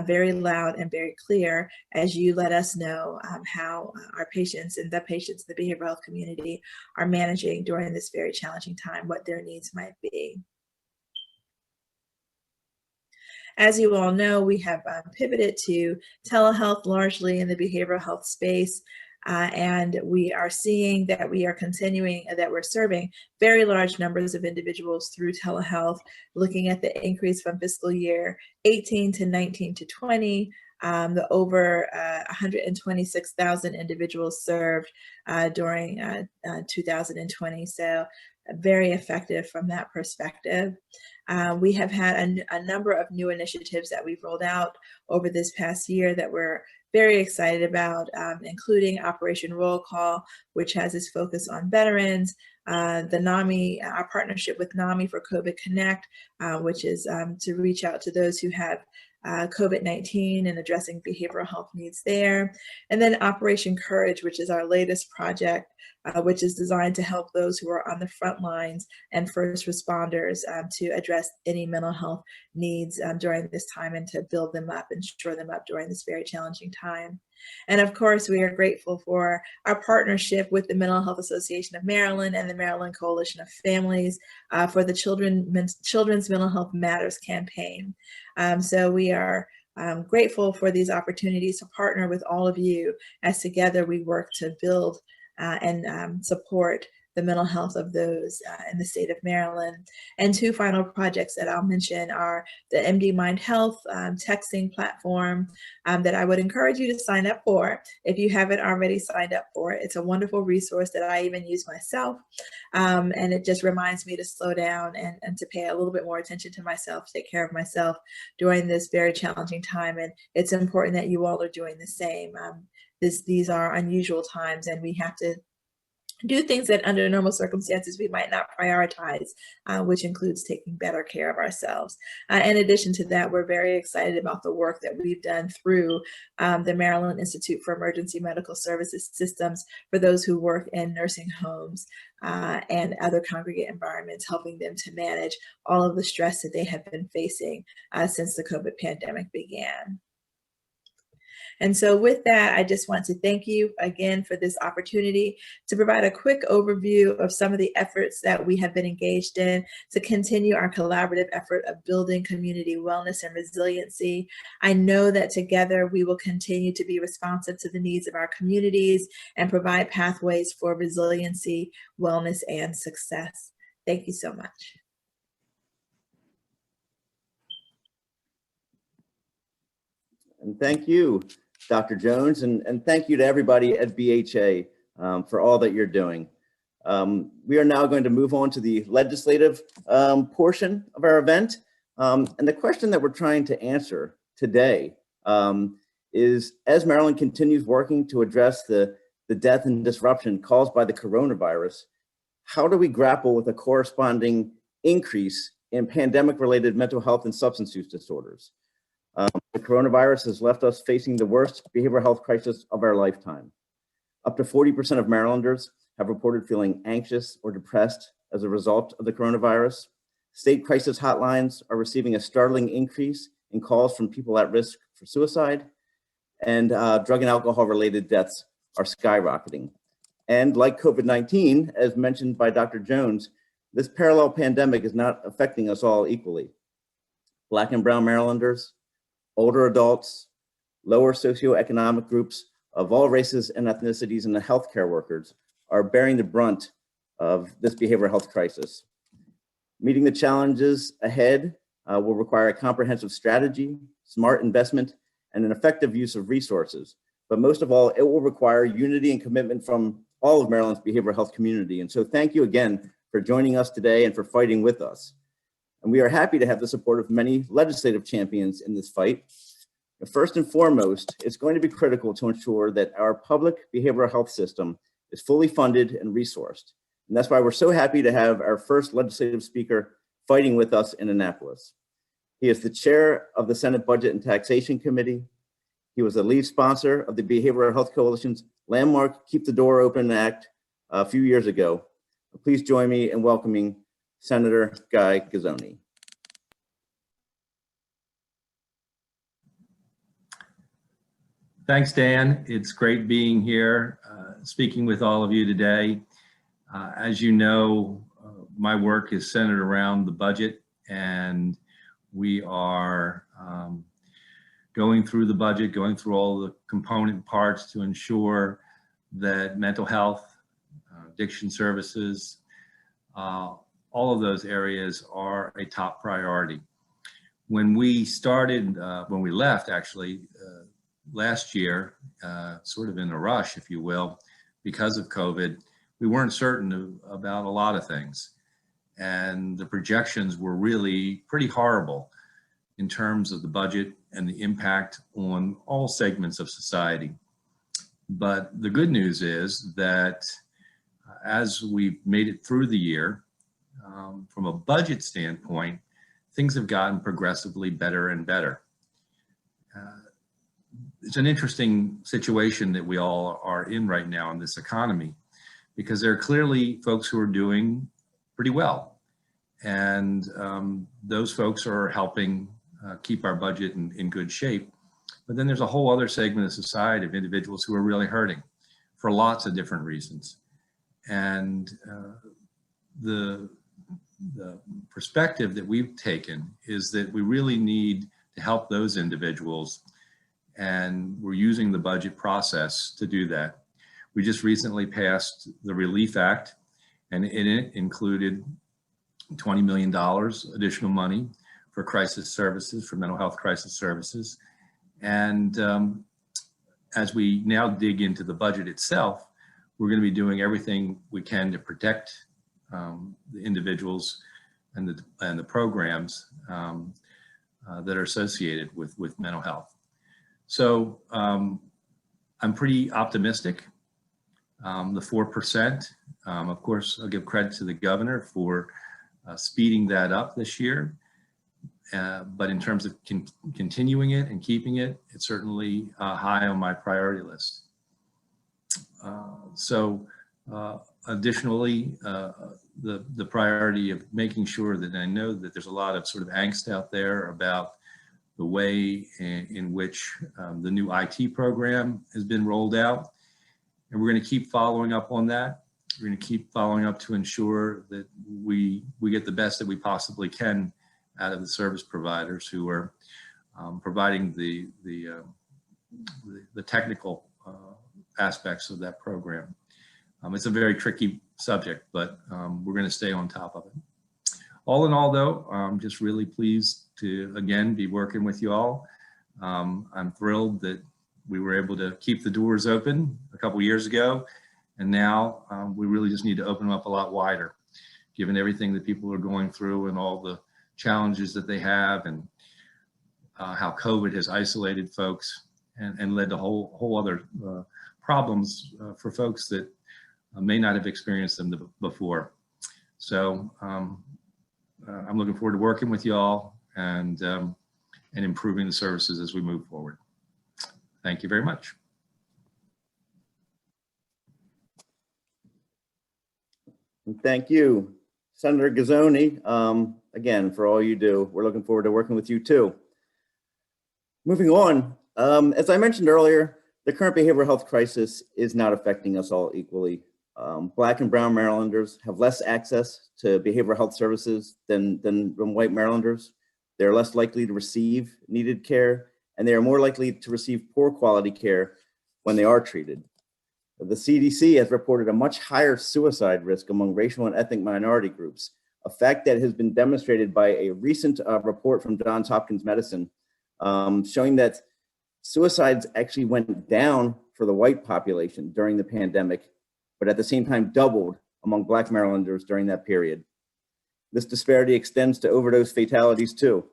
very loud and very clear as you let us know how our patients and the patients in the behavioral health community are managing during this very challenging time, what their needs might be. As you all know, we have pivoted to telehealth largely in the behavioral health space. And we are seeing that we are continuing, that we're serving very large numbers of individuals through telehealth, looking at the increase from fiscal year 18 to 19 to 20, the over 126,000 individuals served during 2020. So very effective from that perspective. We have had a number of new initiatives that we've rolled out over this past year that we're very excited about, including Operation Roll Call, which has its focus on veterans, the NAMI, our partnership with NAMI for COVID Connect, which is to reach out to those who have COVID-19 and addressing behavioral health needs there. And then Operation Courage, which is our latest project, which is designed to help those who are on the front lines and first responders to address any mental health needs during this time and to build them up and shore them up during this very challenging time. And of course, we are grateful for our partnership with the Mental Health Association of Maryland and the Maryland Coalition of Families for the Children's Mental Health Matters campaign. So we are grateful for these opportunities to partner with all of you as together we work to build and support the mental health of those in the state of Maryland. And 2 final projects that I'll mention are the MD Mind Health texting platform that I would encourage you to sign up for if you haven't already signed up for it. It's a wonderful resource that I even use myself. And it just reminds me to slow down and to pay a little bit more attention to myself, take care of myself during this very challenging time. And it's important that you all are doing the same. These are unusual times and we have to do things that under normal circumstances we might not prioritize, which includes taking better care of ourselves. In addition to that, we're very excited about the work that we've done through the Maryland Institute for Emergency Medical Services Systems for those who work in nursing homes and other congregate environments, helping them to manage all of the stress that they have been facing since the COVID pandemic began. And so with that, I just want to thank you again for this opportunity to provide a quick overview of some of the efforts that we have been engaged in to continue our collaborative effort of building community wellness and resiliency. I know that together we will continue to be responsive to the needs of our communities and provide pathways for resiliency, wellness, and success. Thank you so much. And thank you, Dr. Jones, and thank you to everybody at BHA for all that you're doing. We are now going to move on to the legislative portion of our event. And the question that we're trying to answer today is, as Maryland continues working to address the death and disruption caused by the coronavirus, how do we grapple with a corresponding increase in pandemic-related mental health and substance use disorders? The coronavirus has left us facing the worst behavioral health crisis of our lifetime. Up to 40% of Marylanders have reported feeling anxious or depressed as a result of the coronavirus. State crisis hotlines are receiving a startling increase in calls from people at risk for suicide, and drug and alcohol-related deaths are skyrocketing. And like COVID-19, as mentioned by Dr. Jones, this parallel pandemic is not affecting us all equally. Black and brown Marylanders, older adults, lower socioeconomic groups of all races and ethnicities, and the healthcare workers are bearing the brunt of this behavioral health crisis. Meeting the challenges ahead will require a comprehensive strategy, smart investment, and an effective use of resources. But most of all, it will require unity and commitment from all of Maryland's behavioral health community. And so thank you again for joining us today and for fighting with us. And we are happy to have the support of many legislative champions in this fight. But first and foremost, it's going to be critical to ensure that our public behavioral health system is fully funded and resourced. And that's why we're so happy to have our first legislative speaker fighting with us in Annapolis. He is the chair of the Senate Budget and Taxation Committee. He was the lead sponsor of the Behavioral Health Coalition's landmark Keep the Door Open Act a few years ago. Please join me in welcoming Senator Guy Gizoni. Thanks, Dan. It's great being here, speaking with all of you today. As you know, my work is centered around the budget, and we are going through the budget, going through all the component parts to ensure that mental health, addiction services, all of those areas are a top priority. When we started, when we left actually last year, sort of in a rush, if you will, because of COVID, we weren't certain about a lot of things. And the projections were really pretty horrible in terms of the budget and the impact on all segments of society. But the good news is that as we've made it through the year, from a budget standpoint, things have gotten progressively better and better. It's an interesting situation that we all are in right now in this economy, because there are clearly folks who are doing pretty well. And those folks are helping keep our budget in good shape. But then there's a whole other segment of society of individuals who are really hurting for lots of different reasons. And the perspective that we've taken is that we really need to help those individuals, and we're using the budget process to do that. We just recently passed the Relief Act, and in it included $20 million additional money for crisis services, for mental health crisis services. And as we now dig into the budget itself, we're going to be doing everything we can to protect the individuals and the programs that are associated with mental health. So I'm pretty optimistic. The 4%, of course, I'll give credit to the governor for speeding that up this year. But in terms of continuing it and keeping it, it's certainly high on my priority list. Additionally, the priority of making sure that I know that there's a lot of sort of angst out there about the the way in which the new IT program has been rolled out. And we're going to keep following up on that. We're going to keep following up to ensure that we get the best that we possibly can out of the service providers who are providing the technical aspects of that program. It's a very tricky subject, but we're going to stay on top of it. All in all, though, I'm just really pleased to, again, be working with you all. I'm thrilled that we were able to keep the doors open a couple years ago, and now we really just need to open them up a lot wider, given everything that people are going through and all the challenges that they have, and how COVID has isolated folks and led to whole other problems for folks that may not have experienced them before. So I'm looking forward to working with you all and improving the services as we move forward. Thank you very much. Thank you, Senator Gizoni, again, for all you do. We're looking forward to working with you too. Moving on, as I mentioned earlier, the current behavioral health crisis is not affecting us all equally. Black and brown Marylanders have less access to behavioral health services than white Marylanders. They're less likely to receive needed care, and they are more likely to receive poor quality care when they are treated. The CDC has reported a much higher suicide risk among racial and ethnic minority groups, a fact that has been demonstrated by a recent report from Johns Hopkins Medicine, showing that suicides actually went down for the white population during the pandemic, but at the same time doubled among Black Marylanders during that period. This disparity extends to overdose fatalities too.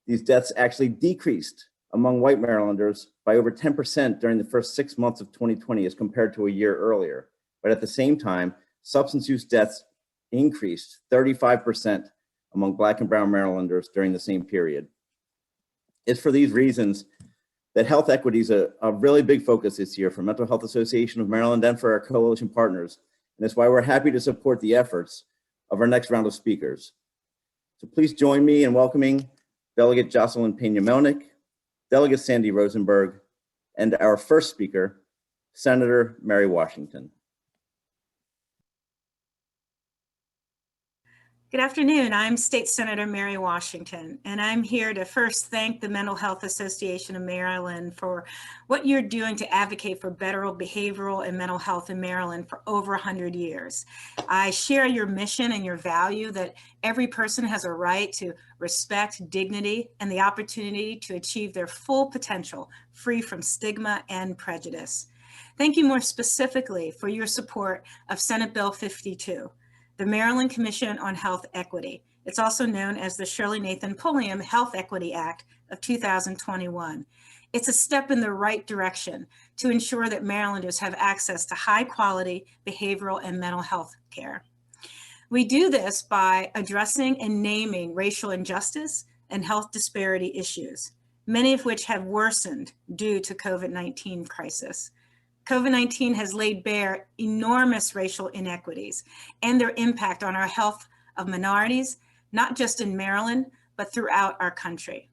These deaths actually decreased among white Marylanders by over 10% during the first 6 months of 2020 as compared to a year earlier. But at the same time, substance use deaths increased 35% among Black and brown Marylanders during the same period. It's for these reasons that health equity is a really big focus this year for Mental Health Association of Maryland and for our coalition partners. And that's why we're happy to support the efforts of our next round of speakers. So please join me in welcoming Delegate Jocelyn Pena-Melnick, Delegate Sandy Rosenberg, and our first speaker, Senator Mary Washington. Good afternoon. I'm State Senator Mary Washington, and I'm here to first thank the Mental Health Association of Maryland for what you're doing to advocate for better behavioral and mental health in Maryland for over 100 years. I share your mission and your value that every person has a right to respect, dignity, and the opportunity to achieve their full potential, free from stigma and prejudice. Thank you more specifically for your support of Senate Bill 52. The Maryland Commission on Health Equity. It's also known as the Shirley Nathan Pulliam Health Equity Act of 2021. It's a step in the right direction to ensure that Marylanders have access to high quality behavioral and mental health care. We do this by addressing and naming racial injustice and health disparity issues, many of which have worsened due to COVID-19 crisis. COVID-19 has laid bare enormous racial inequities and their impact on our health of minorities, not just in Maryland, but throughout our country.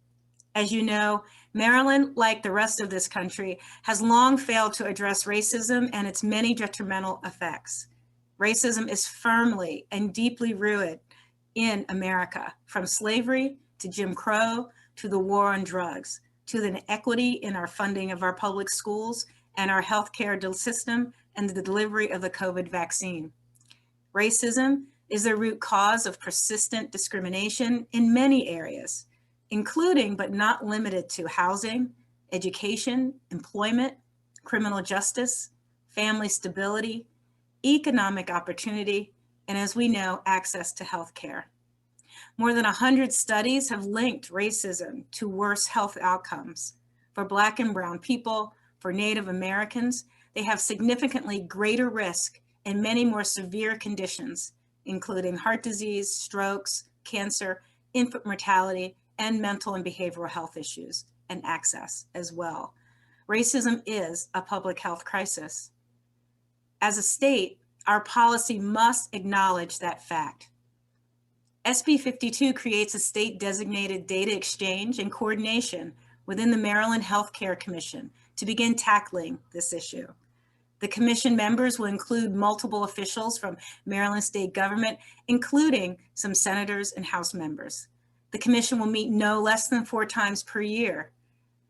As you know, Maryland, like the rest of this country, has long failed to address racism and its many detrimental effects. Racism is firmly and deeply rooted in America, from slavery to Jim Crow, to the war on drugs, to the inequity in our funding of our public schools and our healthcare system and the delivery of the COVID vaccine. Racism is the root cause of persistent discrimination in many areas, including but not limited to housing, education, employment, criminal justice, family stability, economic opportunity, and as we know, access to healthcare. More than 100 studies have linked racism to worse health outcomes. For Black and brown people, for Native Americans, they have significantly greater risk and many more severe conditions, including heart disease, strokes, cancer, infant mortality, and mental and behavioral health issues, and access as well. Racism is a public health crisis. As a state, our policy must acknowledge that fact. SB 52 creates a state-designated data exchange and coordination within the Maryland Healthcare Commission to begin tackling this issue. The commission members will include multiple officials from Maryland state government, including some senators and House members. The commission will meet no less than 4 times per year.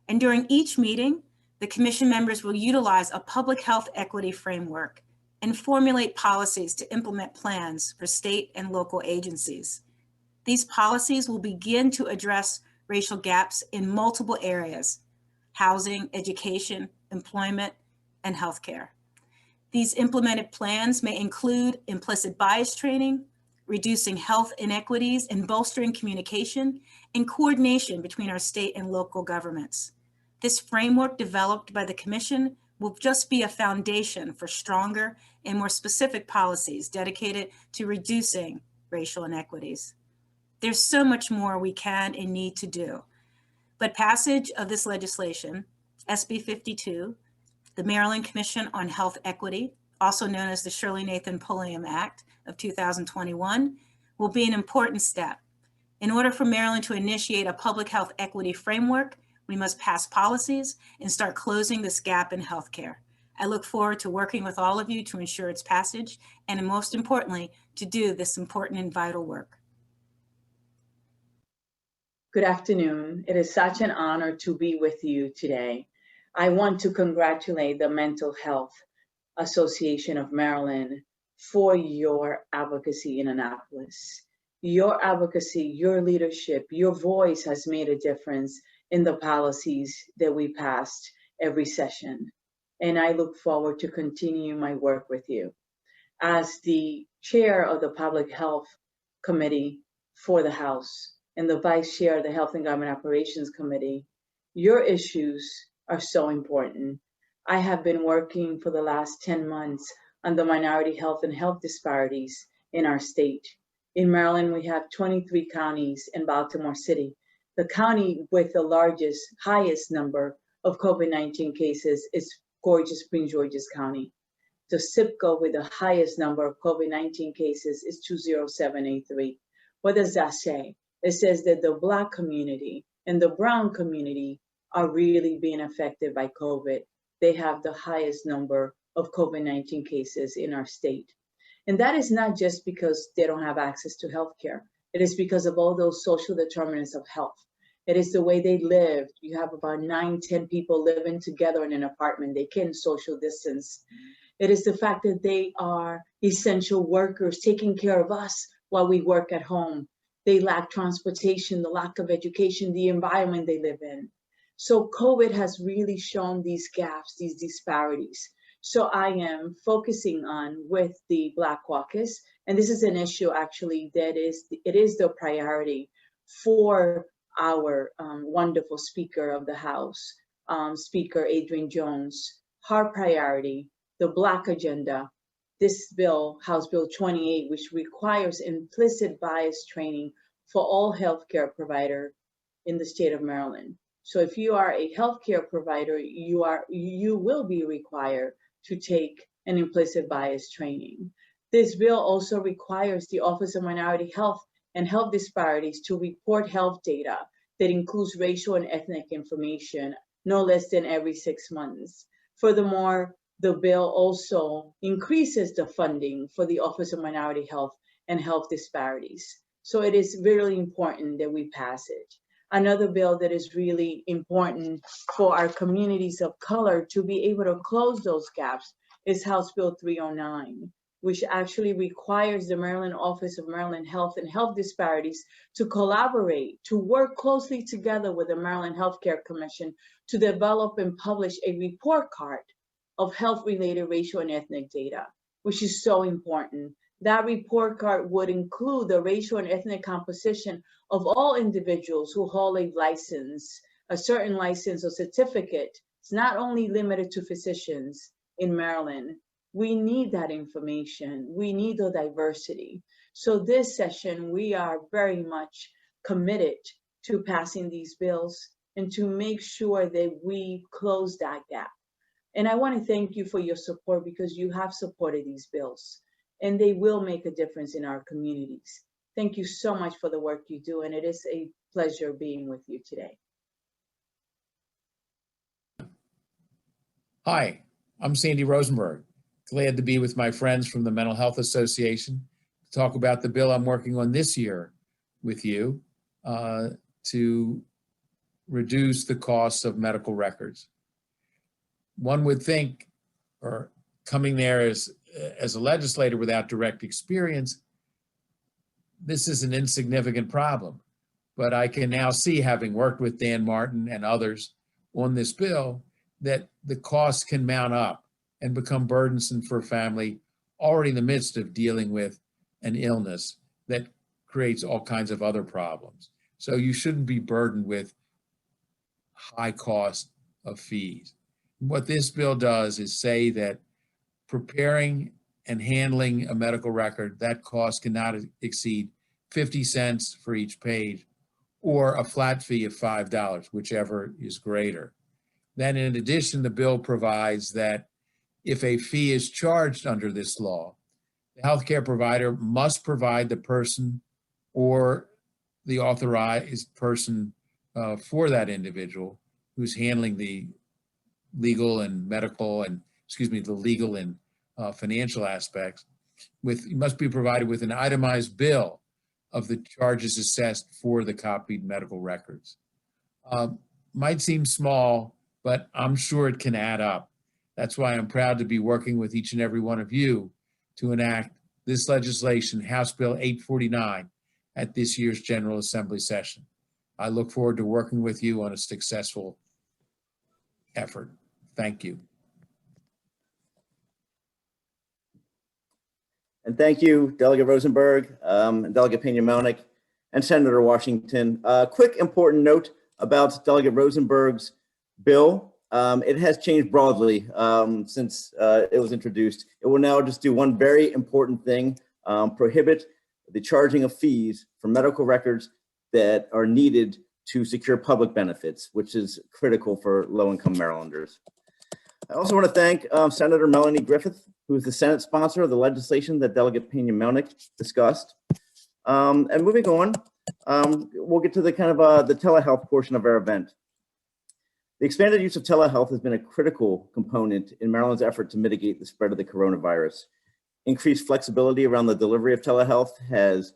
And during each meeting, the commission members will utilize a public health equity framework and formulate policies to implement plans for state and local agencies. These policies will begin to address racial gaps in multiple areas: housing, education, employment, and healthcare. These implemented plans may include implicit bias training, reducing health inequities, and bolstering communication and coordination between our state and local governments. This framework developed by the Commission will just be a foundation for stronger and more specific policies dedicated to reducing racial inequities. There's so much more we can and need to do, but passage of this legislation, SB 52, the Maryland Commission on Health Equity, also known as the Shirley Nathan Pulliam Act of 2021, will be an important step. In order for Maryland to initiate a public health equity framework, we must pass policies and start closing this gap in healthcare. I look forward to working with all of you to ensure its passage, and most importantly, to do this important and vital work. Good afternoon. It is such an honor to be with you today. I want to congratulate the Mental Health Association of Maryland for your advocacy in Annapolis. Your advocacy, your leadership, your voice has made a difference in the policies that we passed every session. And I look forward to continuing my work with you. As the chair of the Public Health Committee for the House and the vice chair of the Health and Government Operations Committee, your issues are so important. I have been working for the last 10 months on the minority health and health disparities in our state. In Maryland, we have 23 counties in Baltimore City. The county with the highest number of COVID-19 cases is gorgeous Prince George's County. The zip code with the highest number of COVID-19 cases is 20783. What does that say? It says that the Black community and the Brown community are really being affected by COVID. They have the highest number of COVID-19 cases in our state. And that is not just because they don't have access to healthcare. It is because of all those social determinants of health. It is the way they live. You have about 9-10 people living together in an apartment. They can't social distance. It is the fact that they are essential workers taking care of us while we work at home. They lack transportation, the lack of education, the environment they live in. So COVID has really shown these gaps, these disparities. So I am focusing on with the Black Caucus, and this is an issue actually that it is the priority for our wonderful Speaker of the House, Speaker Adrian Jones. Her priority, the Black agenda, this bill, House Bill 28, which requires implicit bias training for all healthcare providers in the state of Maryland. So if you are a healthcare provider, you will be required to take an implicit bias training. This bill also requires the Office of Minority Health and Health Disparities to report health data that includes racial and ethnic information no less than every 6 months. Furthermore, the bill also increases the funding for the Office of Minority Health and Health Disparities. So it is really important that we pass it. Another bill that is really important for our communities of color to be able to close those gaps is House Bill 309, which actually requires the Maryland Office of Maryland Health and Health Disparities to collaborate, to work closely together with the Maryland Healthcare Commission to develop and publish a report card of health-related racial and ethnic data, which is so important. That report card would include the racial and ethnic composition of all individuals who hold a license, a certain license or certificate. It's not only limited to physicians in Maryland. We need that information. We need the diversity. So this session, we are very much committed to passing these bills and to make sure that we close that gap. And I want to thank you for your support, because you have supported these bills and they will make a difference in our communities. Thank you so much for the work you do, and it is a pleasure being with you today. Hi, I'm Sandy Rosenberg. Glad to be with my friends from the Mental Health Association to talk about the bill I'm working on this year with you to reduce the costs of medical records. One would think, or coming there as a legislator without direct experience, this is an insignificant problem. But I can now see, having worked with Dan Martin and others on this bill, that the costs can mount up and become burdensome for a family already in the midst of dealing with an illness that creates all kinds of other problems. So you shouldn't be burdened with high cost of fees. What this bill does is say that preparing and handling a medical record, that cost cannot exceed 50 cents for each page, or a flat fee of $5, whichever is greater. Then in addition, the bill provides that if a fee is charged under this law, the healthcare provider must provide the person or the authorized person for that individual who's handling the legal and medical and, the legal and financial aspects, must be provided with an itemized bill of the charges assessed for the copied medical records. Might seem small, but I'm sure it can add up. That's why I'm proud to be working with each and every one of you to enact this legislation, House Bill 849, at this year's General Assembly session. I look forward to working with you on a successful effort. Thank you. And thank you, Delegate Rosenberg, and Delegate Pena-Melnick, and Senator Washington. Quick important note about Delegate Rosenberg's bill. It has changed broadly since it was introduced. It will now just do one very important thing, prohibit the charging of fees for medical records that are needed to secure public benefits, which is critical for low-income Marylanders. I also want to thank Senator Melanie Griffith, who is the Senate sponsor of the legislation that Delegate Pena-Melnick discussed. And moving on, we'll get to the kind of the telehealth portion of our event. The expanded use of telehealth has been a critical component in Maryland's effort to mitigate the spread of the coronavirus. Increased flexibility around the delivery of telehealth has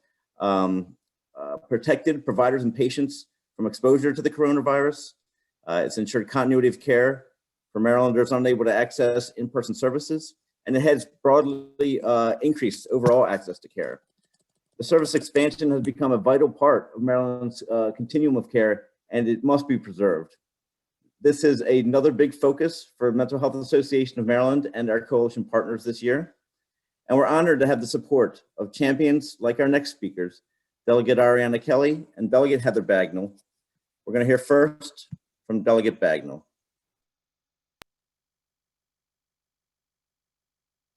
protected providers and patients from exposure to the coronavirus. It's ensured continuity of care for Marylanders unable to access in-person services, and it has broadly increased overall access to care. The service expansion has become a vital part of Maryland's continuum of care, and it must be preserved. This is another big focus for Mental Health Association of Maryland and our coalition partners this year. And we're honored to have the support of champions like our next speakers, Delegate Ariana Kelly and Delegate Heather Bagnall. We're going to hear first from Delegate Bagnall.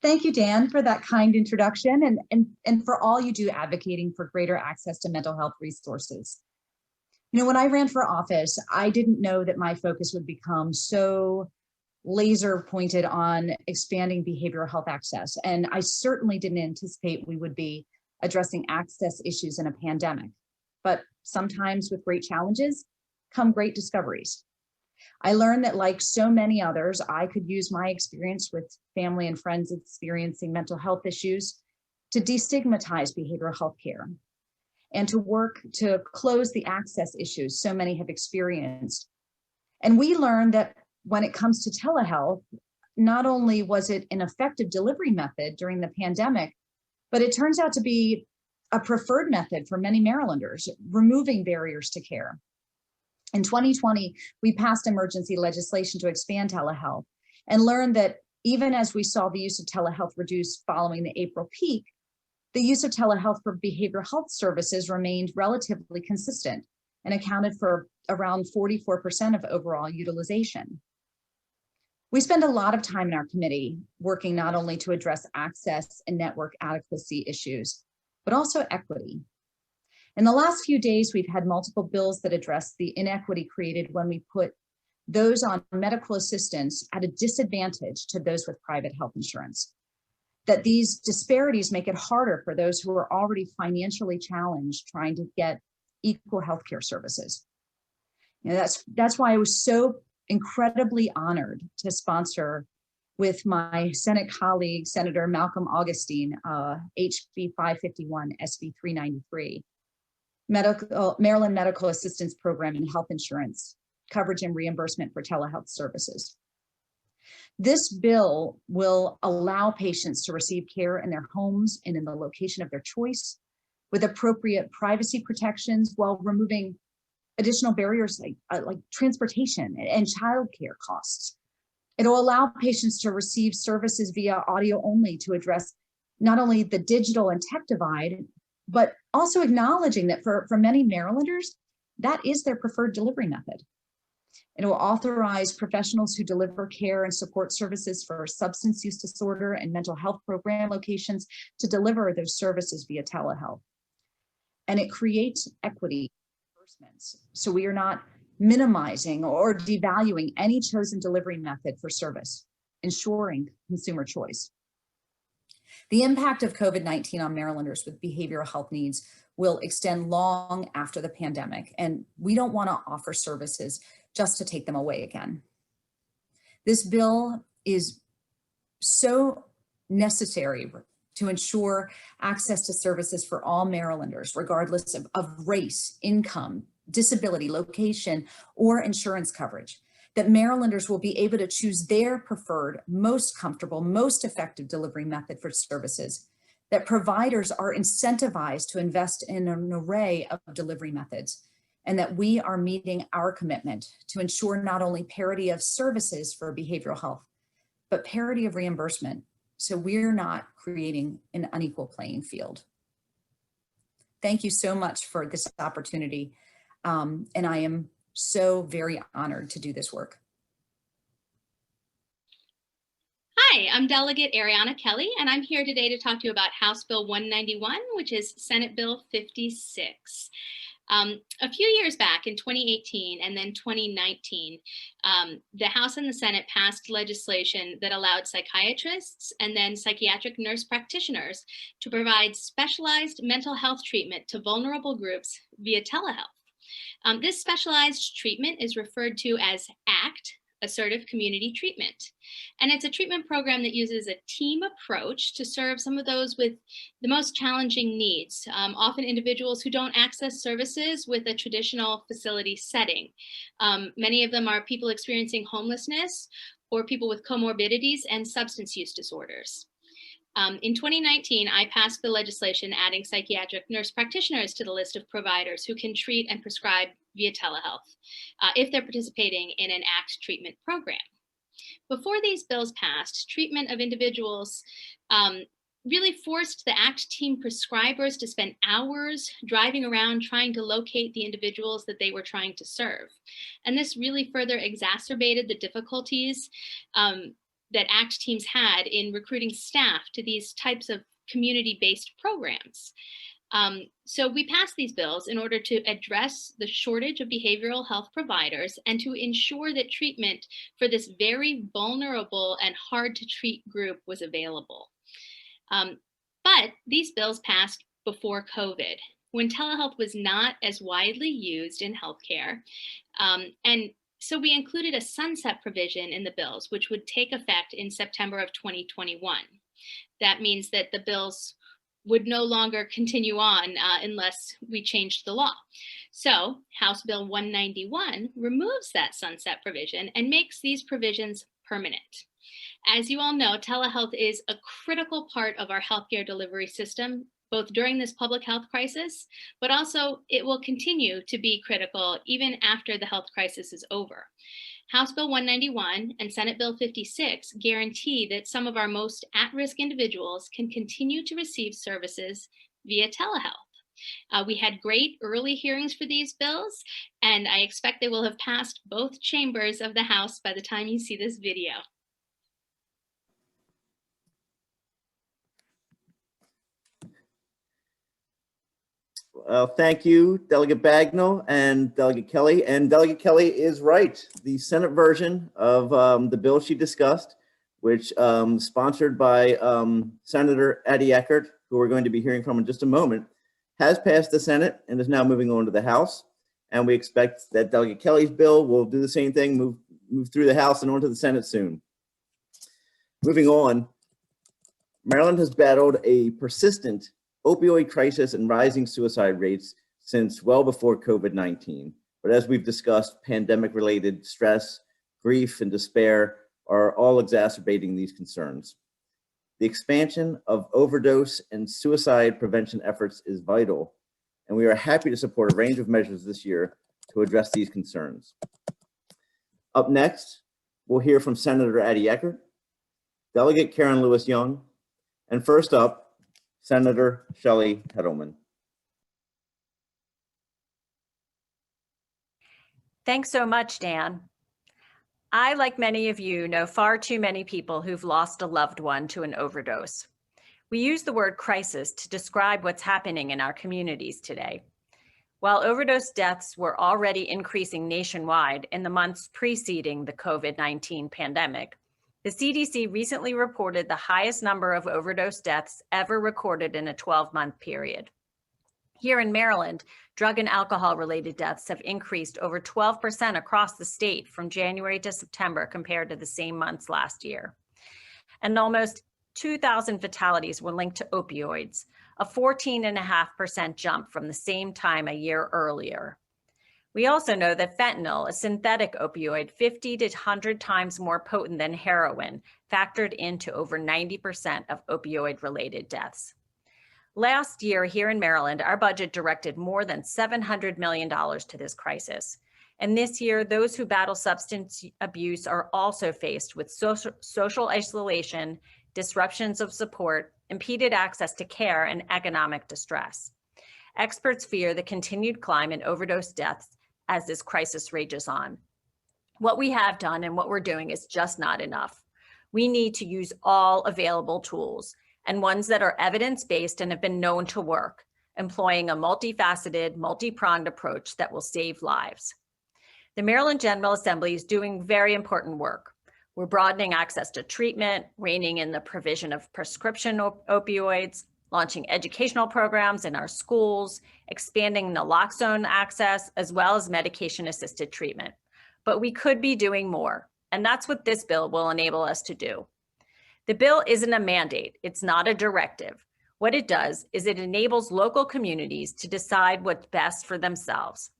Thank you, Dan, for that kind introduction and for all you do advocating for greater access to mental health resources. You know, when I ran for office, I didn't know that my focus would become so laser pointed on expanding behavioral health access. And I certainly didn't anticipate we would be addressing access issues in a pandemic. But sometimes with great challenges come great discoveries. I learned that, like so many others, I could use my experience with family and friends experiencing mental health issues to destigmatize behavioral health care and to work to close the access issues so many have experienced. And we learned that when it comes to telehealth, not only was it an effective delivery method during the pandemic, but it turns out to be a preferred method for many Marylanders, removing barriers to care. In 2020, we passed emergency legislation to expand telehealth and learned that even as we saw the use of telehealth reduce following the April peak, the use of telehealth for behavioral health services remained relatively consistent and accounted for around 44% of overall utilization. We spend a lot of time in our committee working not only to address access and network adequacy issues, but also equity. In the last few days, we've had multiple bills that address the inequity created when we put those on medical assistance at a disadvantage to those with private health insurance. that these disparities make it harder for those who are already financially challenged trying to get equal healthcare services. You know, that's why I was so incredibly honored to sponsor with my Senate colleague, Senator Malcolm Augustine, HB 551, SB 393, Maryland Medical Assistance Program and Health Insurance, coverage and reimbursement for telehealth services. This bill will allow patients to receive care in their homes and in the location of their choice with appropriate privacy protections while removing additional barriers like transportation and childcare costs. It will allow patients to receive services via audio only to address not only the digital and tech divide, but also acknowledging that for many Marylanders, that is their preferred delivery method. It will authorize professionals who deliver care and support services for substance use disorder and mental health program locations to deliver those services via telehealth. And it creates equity reimbursements. So we are not minimizing or devaluing any chosen delivery method for service, ensuring consumer choice. The impact of COVID-19 on Marylanders with behavioral health needs will extend long after the pandemic, and we don't want to offer services just to take them away again. This bill is so necessary to ensure access to services for all Marylanders, regardless of race, income, disability, location, or insurance coverage, that Marylanders will be able to choose their preferred, most comfortable, most effective delivery method for services, that providers are incentivized to invest in an array of delivery methods, and that we are meeting our commitment to ensure not only parity of services for behavioral health, but parity of reimbursement, so we're not creating an unequal playing field. Thank you so much for this opportunity. And I am so very honored to do this work. Hi, I'm Delegate Ariana Kelly, and I'm here today to talk to you about House Bill 191, which is Senate Bill 56. A few years back in 2018 and then 2019, the House and the Senate passed legislation that allowed psychiatrists and then psychiatric nurse practitioners to provide specialized mental health treatment to vulnerable groups via telehealth. This specialized treatment is referred to as ACT, Assertive Community Treatment. And it's a treatment program that uses a team approach to serve some of those with the most challenging needs, often individuals who don't access services with a traditional facility setting. Many of them are people experiencing homelessness or people with comorbidities and substance use disorders. In 2019, I passed the legislation adding psychiatric nurse practitioners to the list of providers who can treat and prescribe via telehealth if they're participating in an ACT treatment program. Before these bills passed, treatment of individuals really forced the ACT team prescribers to spend hours driving around trying to locate the individuals that they were trying to serve. And this really further exacerbated the difficulties that ACT teams had in recruiting staff to these types of community-based programs. So we passed these bills in order to address the shortage of behavioral health providers and to ensure that treatment for this very vulnerable and hard to treat group was available. But these bills passed before COVID, when telehealth was not as widely used in healthcare. And so we included a sunset provision in the bills, which would take effect in September of 2021. That means that the bills would no longer continue on unless we changed the law. So House Bill 191 removes that sunset provision and makes these provisions permanent. As you all know, telehealth is a critical part of our healthcare delivery system, both during this public health crisis, but also it will continue to be critical even after the health crisis is over. House Bill 191 and Senate Bill 56 guarantee that some of our most at-risk individuals can continue to receive services via telehealth. We had great early hearings for these bills, and I expect they will have passed both chambers of the House by the time you see this video. Thank you, Delegate Bagnall and Delegate Kelly. And Delegate Kelly is right. The Senate version of the bill she discussed which sponsored by Senator Eddie Eckert, who we're going to be hearing from in just a moment, has passed the Senate and is now moving on to the House. And we expect that Delegate Kelly's bill will do the same thing, move through the House and onto the Senate soon. Moving on, Maryland has battled a persistent opioid crisis and rising suicide rates since well before COVID-19. But as we've discussed, pandemic-related stress, grief, and despair are all exacerbating these concerns. The expansion of overdose and suicide prevention efforts is vital, and we are happy to support a range of measures this year to address these concerns. Up next, we'll hear from Senator Eddie Eckert, Delegate Karen Lewis Young, and first up, Senator Shelly Hedelman. Thanks so much, Dan. I, like many of you, know far too many people who've lost a loved one to an overdose. We use the word crisis to describe what's happening in our communities today. While overdose deaths were already increasing nationwide in the months preceding the COVID-19 pandemic, the CDC recently reported the highest number of overdose deaths ever recorded in a 12-month period. Here in Maryland, drug and alcohol-related deaths have increased over 12% across the state from January to September compared to the same months last year. And almost 2,000 fatalities were linked to opioids, a 14.5% jump from the same time a year earlier. We also know that fentanyl, a synthetic opioid 50 to 100 times more potent than heroin, factored into over 90% of opioid-related deaths. Last year here in Maryland, our budget directed more than $700 million to this crisis. And this year, those who battle substance abuse are also faced with social isolation, disruptions of support, impeded access to care, and economic distress. Experts fear the continued climb in overdose deaths as this crisis rages on. What we have done and what we're doing is just not enough. We need to use all available tools, and ones that are evidence-based and have been known to work, employing a multifaceted, multi-pronged approach that will save lives. The Maryland General Assembly is doing very important work. We're broadening access to treatment, reining in the provision of prescription opioids, launching educational programs in our schools, expanding naloxone access, as well as medication-assisted treatment. But we could be doing more, and that's what this bill will enable us to do. The bill isn't a mandate, it's not a directive. What it does is it enables local communities to decide what's best for themselves.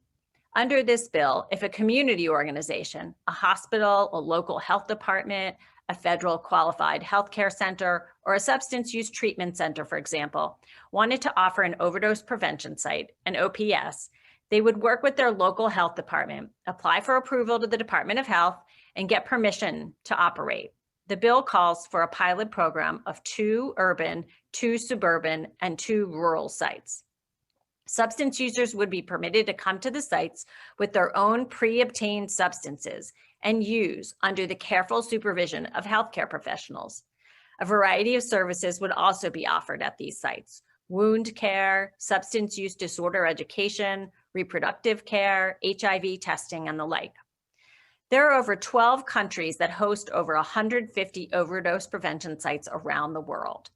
Under this bill, if a community organization, a hospital, a local health department, a federal qualified healthcare center, or a substance use treatment center, for example, wanted to offer an overdose prevention site, an OPS, they would work with their local health department, apply for approval to the Department of Health, and get permission to operate. The bill calls for a pilot program of 2 urban, 2 suburban, and 2 rural sites. Substance users would be permitted to come to the sites with their own pre-obtained substances and use under the careful supervision of healthcare professionals. A variety of services would also be offered at these sites: wound care, substance use disorder education, reproductive care, HIV testing, and the like. There are over 12 countries that host over 150 overdose prevention sites around the world.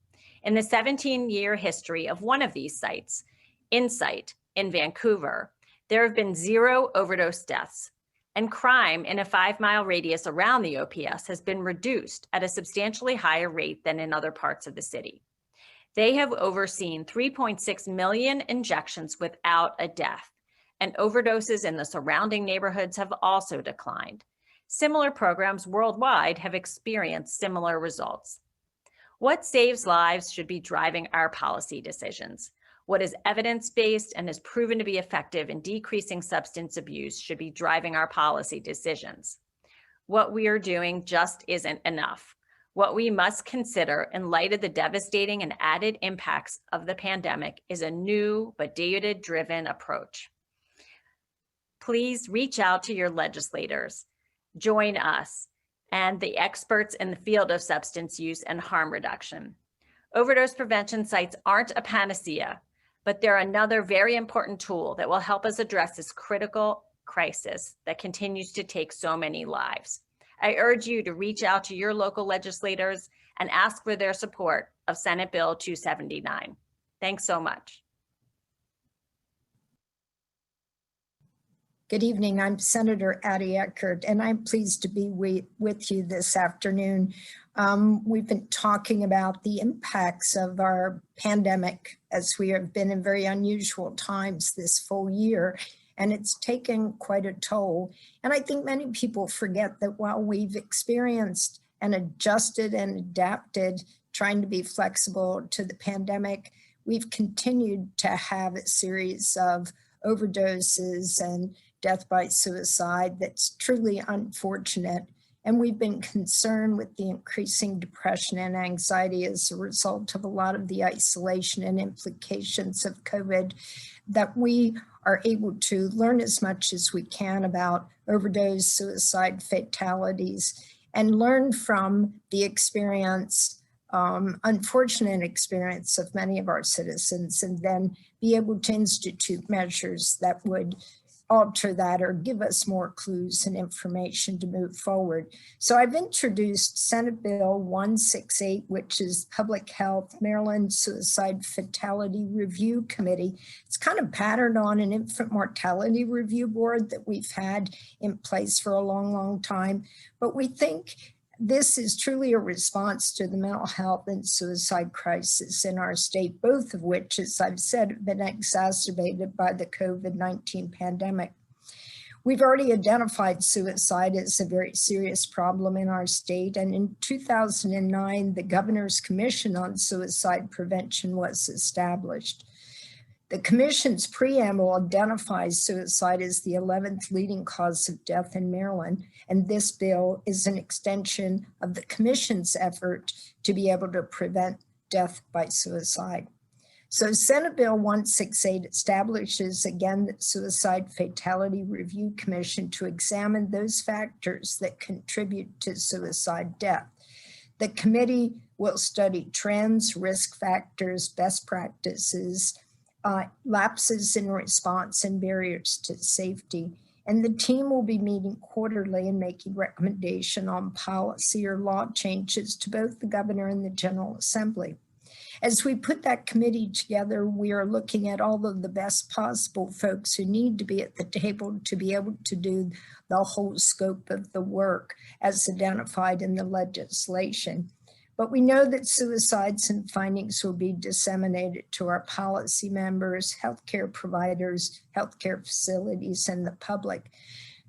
In the 17-year history of one of these sites, Insight in Vancouver, there have been 0 overdose deaths, and crime in a 5-mile radius around the OPS has been reduced at a substantially higher rate than in other parts of the city. They have overseen 3.6 million injections without a death, and overdoses in the surrounding neighborhoods have also declined. Similar programs worldwide have experienced similar results. What saves lives should be driving our policy decisions. What is evidence-based and has proven to be effective in decreasing substance abuse should be driving our policy decisions. What we are doing just isn't enough. What we must consider in light of the devastating and added impacts of the pandemic is a new but data-driven approach. Please reach out to your legislators, join us, and the experts in the field of substance use and harm reduction. Overdose prevention sites aren't a panacea, but they're another very important tool that will help us address this critical crisis that continues to take so many lives. I urge you to reach out to your local legislators and ask for their support of Senate Bill 279. Thanks so much. Good evening. I'm Senator Addie Eckert, and I'm pleased to be with you this afternoon. We've been talking about the impacts of our pandemic as we have been in very unusual times this full year, and it's taken quite a toll. And I think many people forget that while we've experienced and adjusted and adapted, trying to be flexible to the pandemic, we've continued to have a series of overdoses and death by suicide that's truly unfortunate. And we've been concerned with the increasing depression and anxiety as a result of a lot of the isolation and implications of COVID, that we are able to learn as much as we can about overdose, suicide, fatalities, and learn from the experience, unfortunate experience of many of our citizens, and then be able to institute measures that would alter that or give us more clues and information to move forward. So I've introduced Senate Bill 168, which is Public Health Maryland Suicide Fatality Review Committee. It's kind of patterned on an infant mortality review board that we've had in place for a long, long time. But we think this is truly a response to the mental health and suicide crisis in our state, both of which, as I've said, have been exacerbated by the COVID-19 pandemic. We've already identified suicide as a very serious problem in our state, and in 2009, the Governor's Commission on Suicide Prevention was established. The Commission's preamble identifies suicide as the 11th leading cause of death in Maryland, and this bill is an extension of the Commission's effort to be able to prevent death by suicide. So Senate Bill 168 establishes again the Suicide Fatality Review Commission to examine those factors that contribute to suicide death. The committee will study trends, risk factors, best practices, lapses in response, and barriers to safety. And the team will be meeting quarterly and making recommendation on policy or law changes to both the governor and the General Assembly. As we put that committee together, we are looking at all of the best possible folks who need to be at the table to be able to do the whole scope of the work as identified in the legislation. But we know that suicides and findings will be disseminated to our policy members, healthcare providers, healthcare facilities, and the public.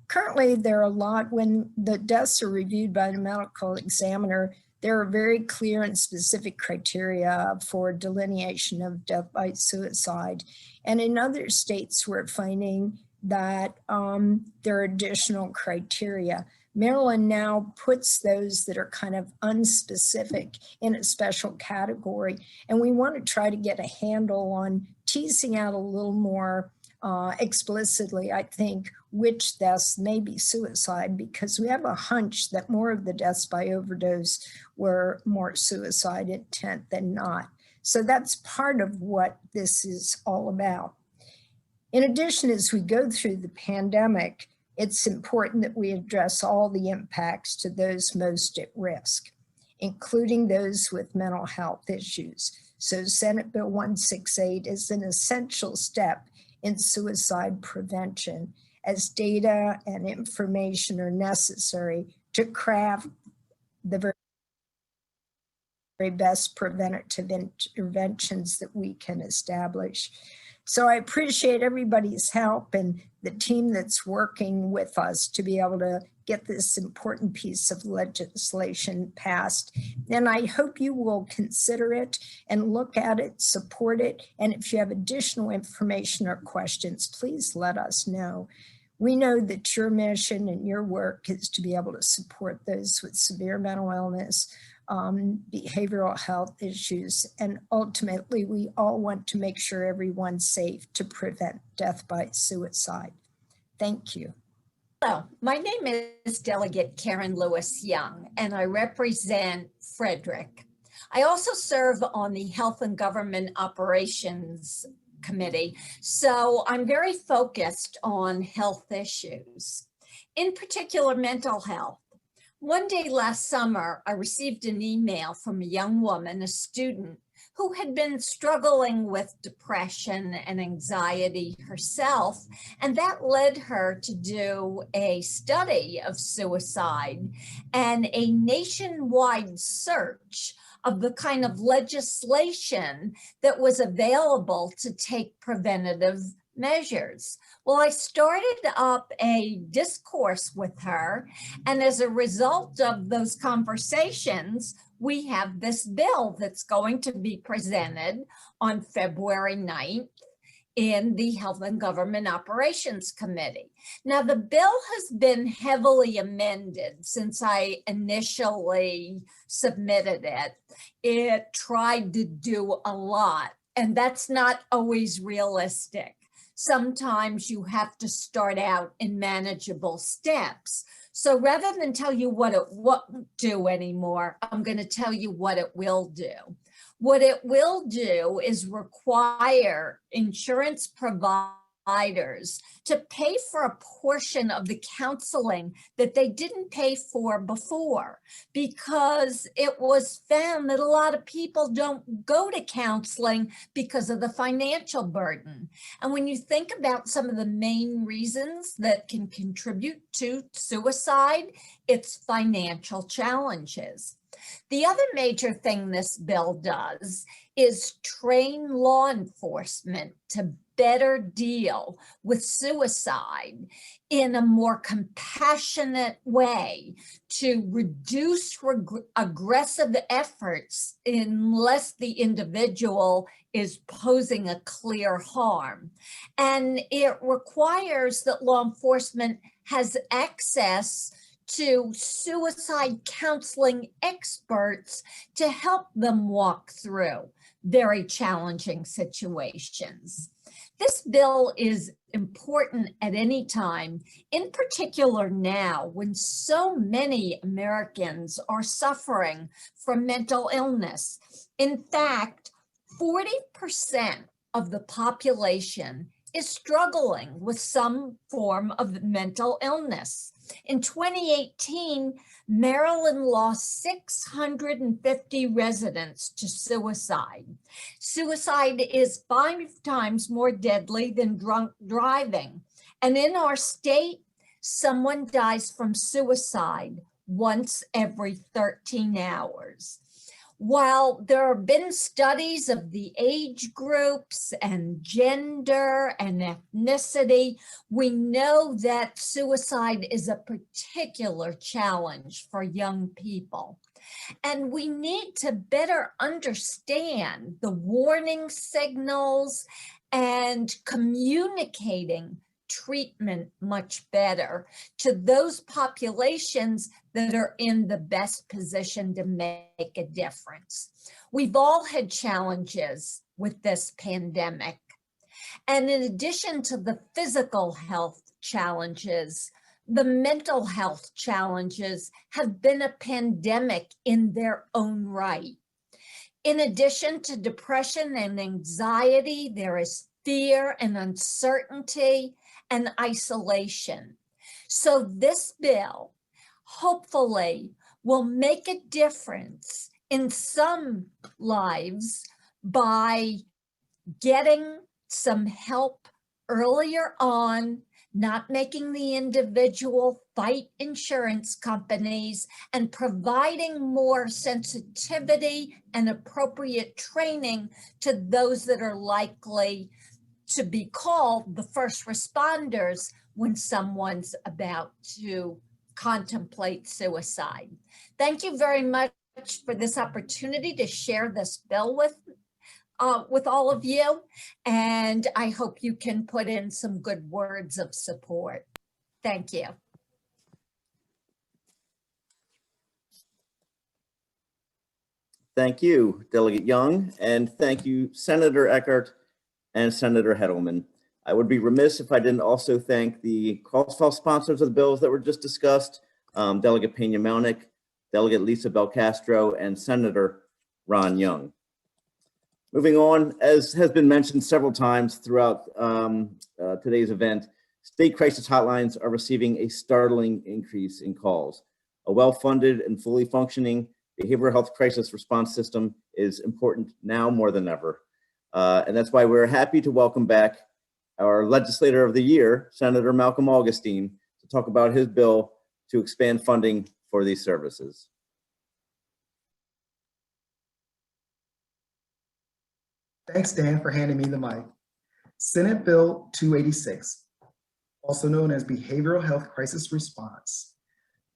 Currently, there are a lot, when the deaths are reviewed by the medical examiner, there are very clear and specific criteria for delineation of death by suicide. And in other states, we're finding that there are additional criteria. Maryland now puts those that are kind of unspecific in a special category. And we want to try to get a handle on teasing out a little more explicitly, I think, which deaths may be suicide, because we have a hunch that more of the deaths by overdose were more suicide intent than not. So that's part of what this is all about. In addition, as we go through the pandemic, it's important that we address all the impacts to those most at risk, including those with mental health issues. So Senate Bill 168 is an essential step in suicide prevention, as data and information are necessary to craft the very best preventative interventions that we can establish. So I appreciate everybody's help and the team that's working with us to be able to get this important piece of legislation passed. And I hope you will consider it and look at it, support it. And if you have additional information or questions, please let us know. We know that your mission and your work is to be able to support those with severe mental illness, behavioral health issues, and ultimately we all want to make sure everyone's safe to prevent death by suicide. Thank you. Hello, my name is Delegate Karen Lewis Young, and I represent Frederick. I also serve on the Health and Government Operations Committee, so I'm very focused on health issues, in particular mental health. One day last summer, I received an email from a young woman, a student, who had been struggling with depression and anxiety herself, and that led her to do a study of suicide and a nationwide search of the kind of legislation that was available to take preventative measures. Well, I started up a discourse with her, and as a result of those conversations, we have this bill that's going to be presented on February 9th in the Health and Government Operations Committee. Now, the bill has been heavily amended since I initially submitted it. It tried to do a lot, and that's not always realistic. Sometimes you have to start out in manageable steps. So rather than tell you what it won't do anymore, I'm going to tell you what it will do. What it will do is require insurance providers to pay for a portion of the counseling that they didn't pay for before, because it was found that a lot of people don't go to counseling because of the financial burden. And when you think about some of the main reasons that can contribute to suicide, it's financial challenges. The other major thing this bill does is train law enforcement to better deal with suicide in a more compassionate way, to reduce aggressive efforts unless the individual is posing a clear harm. And it requires that law enforcement has access to suicide counseling experts to help them walk through very challenging situations. This bill is important at any time, in particular now when so many Americans are suffering from mental illness. In fact, 40% of the population is struggling with some form of mental illness. In 2018, Maryland lost 650 residents to suicide. Suicide is 5 times more deadly than drunk driving. And in our state, someone dies from suicide once every 13 hours. While there have been studies of the age groups and gender and ethnicity, we know that suicide is a particular challenge for young people. And we need to better understand the warning signals and communicating treatment much better to those populations that are in the best position to make a difference. We've all had challenges with this pandemic. And in addition to the physical health challenges, the mental health challenges have been a pandemic in their own right. In addition to depression and anxiety, there is fear and uncertainty and isolation. So this bill hopefully will make a difference in some lives by getting some help earlier on, not making the individual fight insurance companies, and providing more sensitivity and appropriate training to those that are likely to be called the first responders when someone's about to contemplate suicide. Thank you very much for this opportunity to share this bill with all of you, and I hope you can put in some good words of support. Thank you. Thank you, Delegate Young, and thank you, Senator Eckert and Senator Hedelman. I would be remiss if I didn't also thank the cross-file sponsors of the bills that were just discussed, Delegate Pena-Melnick, Delegate Lisa Belcastro, and Senator Ron Young. Moving on, as has been mentioned several times throughout today's event, state crisis hotlines are receiving a startling increase in calls. a well-funded and fully functioning behavioral health crisis response system is important now more than ever. And that's why we're happy to welcome back our Legislator of the Year, Senator Malcolm Augustine, to talk about his bill to expand funding for these services. Thanks, Dan, for handing me the mic. Senate Bill 286, also known as Behavioral Health Crisis Response,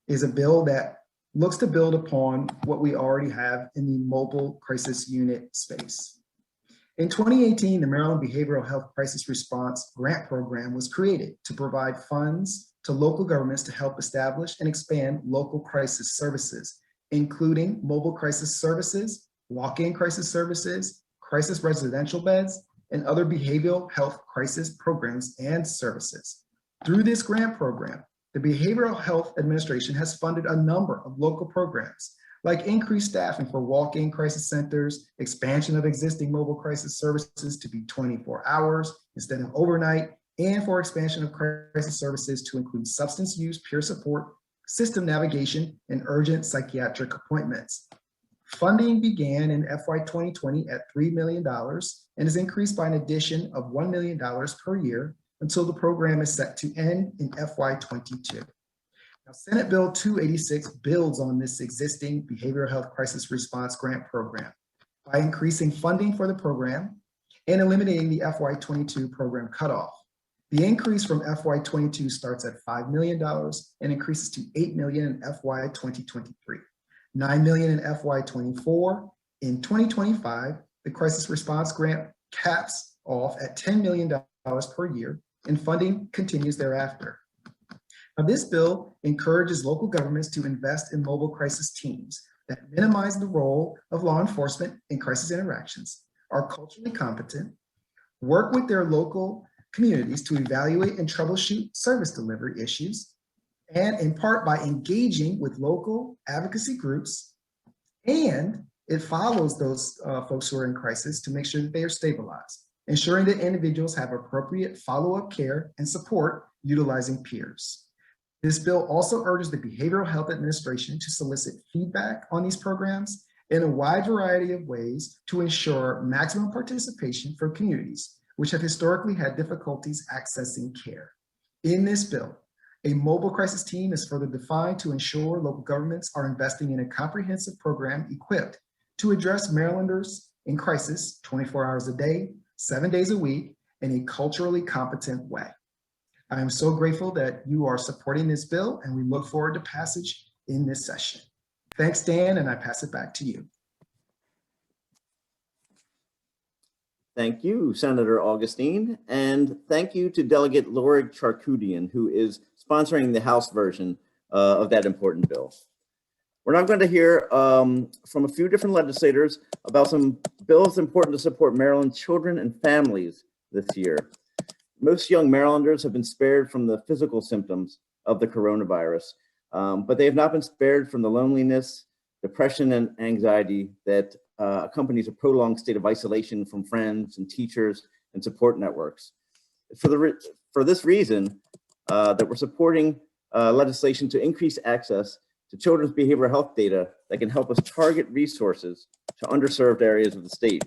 is a bill that looks to build upon what we already have in the mobile crisis unit space. In 2018, the Maryland Behavioral Health Crisis Response Grant Program was created to provide funds to local governments to help establish and expand local crisis services, including mobile crisis services, walk-in crisis services, crisis residential beds, and other behavioral health crisis programs and services. Through this grant program, the Behavioral Health Administration has funded a number of local programs, like increased staffing for walk-in crisis centers, expansion of existing mobile crisis services to be 24 hours instead of overnight, and for expansion of crisis services to include substance use, peer support, system navigation, and urgent psychiatric appointments. Funding began in FY 2020 at $3 million and is increased by an addition of $1 million per year until the program is set to end in FY 22. Now, Senate Bill 286 builds on this existing Behavioral Health Crisis Response Grant Program by increasing funding for the program and eliminating the FY 22 program cutoff. The increase from FY 22 starts at $5 million and increases to $8 million in FY 2023, $9 million in FY 24. In 2025, the Crisis Response Grant caps off at $10 million per year, and funding continues thereafter. Now, this bill encourages local governments to invest in mobile crisis teams that minimize the role of law enforcement in crisis interactions, are culturally competent, work with their local communities to evaluate and troubleshoot service delivery issues, and in part by engaging with local advocacy groups, and it follows those folks who are in crisis to make sure that they are stabilized, ensuring that individuals have appropriate follow-up care and support utilizing peers. This bill also urges the Behavioral Health Administration to solicit feedback on these programs in a wide variety of ways to ensure maximum participation for communities which have historically had difficulties accessing care. In this bill, a mobile crisis team is further defined to ensure local governments are investing in a comprehensive program equipped to address Marylanders in crisis 24 hours a day, 7 days a week, in a culturally competent way. I am so grateful that you are supporting this bill, and we look forward to passage in this session. Thanks, Dan, and I pass it back to you. Thank you, Senator Augustine, and thank you to Delegate Lorig Charkoudian, who is sponsoring the House version of that important bill. We're now going to hear from a few different legislators about some bills important to support Maryland children and families this year. Most young Marylanders have been spared from the physical symptoms of the coronavirus, but they have not been spared from the loneliness, depression, and anxiety that accompanies a prolonged state of isolation from friends and teachers and support networks. For this reason, that we're supporting legislation to increase access to children's behavioral health data that can help us target resources to underserved areas of the state.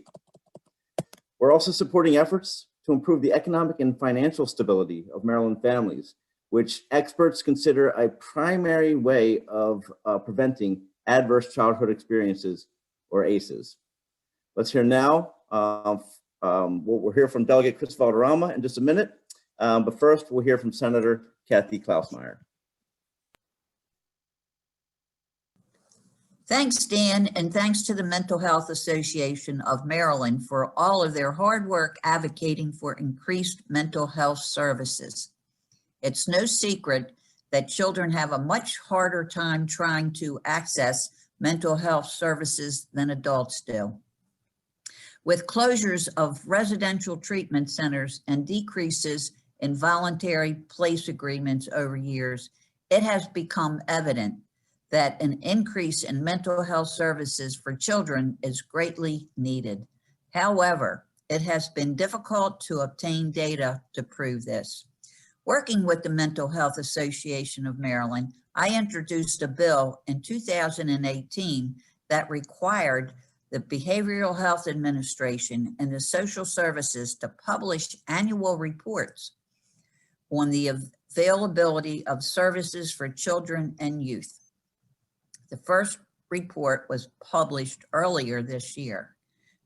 We're also supporting efforts to improve the economic and financial stability of Maryland families, which experts consider a primary way of preventing adverse childhood experiences, or ACEs. Let's hear now, we'll hear from Delegate Chris Valderrama in just a minute, but first we'll hear from Senator Kathy Klausmeier. Thanks, Dan, and thanks to the Mental Health Association of Maryland for all of their hard work advocating for increased mental health services. It's no secret that children have a much harder time trying to access mental health services than adults do. With closures of residential treatment centers and decreases in voluntary place agreements over years, it has become evident that an increase in mental health services for children is greatly needed. However, it has been difficult to obtain data to prove this. Working with the Mental Health Association of Maryland, I introduced a bill in 2018 that required the Behavioral Health Administration and the Social Services to publish annual reports on the availability of services for children and youth. The first report was published earlier this year.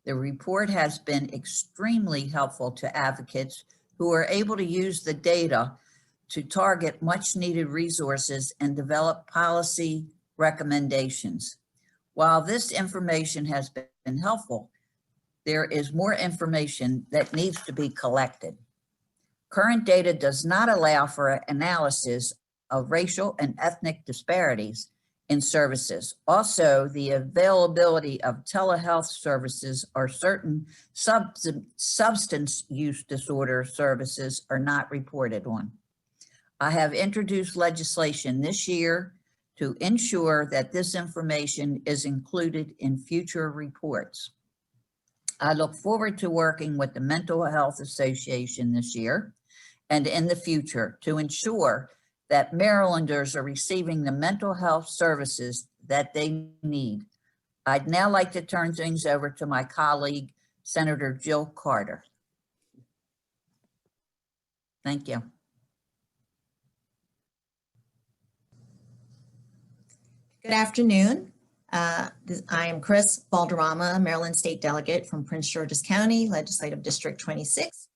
The report has been extremely helpful to advocates who are able to use the data to target much needed resources and develop policy recommendations. While this information has been helpful, there is more information that needs to be collected. Current data does not allow for analysis of racial and ethnic disparities in services. Also, the availability of telehealth services or certain substance use disorder services are not reported on. I have introduced legislation this year to ensure that this information is included in future reports. I look forward to working with the Mental Health Association this year and in the future to ensure that Marylanders are receiving the mental health services that they need. I'd now like to turn things over to my colleague, Senator Jill Carter. Thank you. Good afternoon. I am Chris Balderrama, Maryland State Delegate from Prince George's County, Legislative District 26,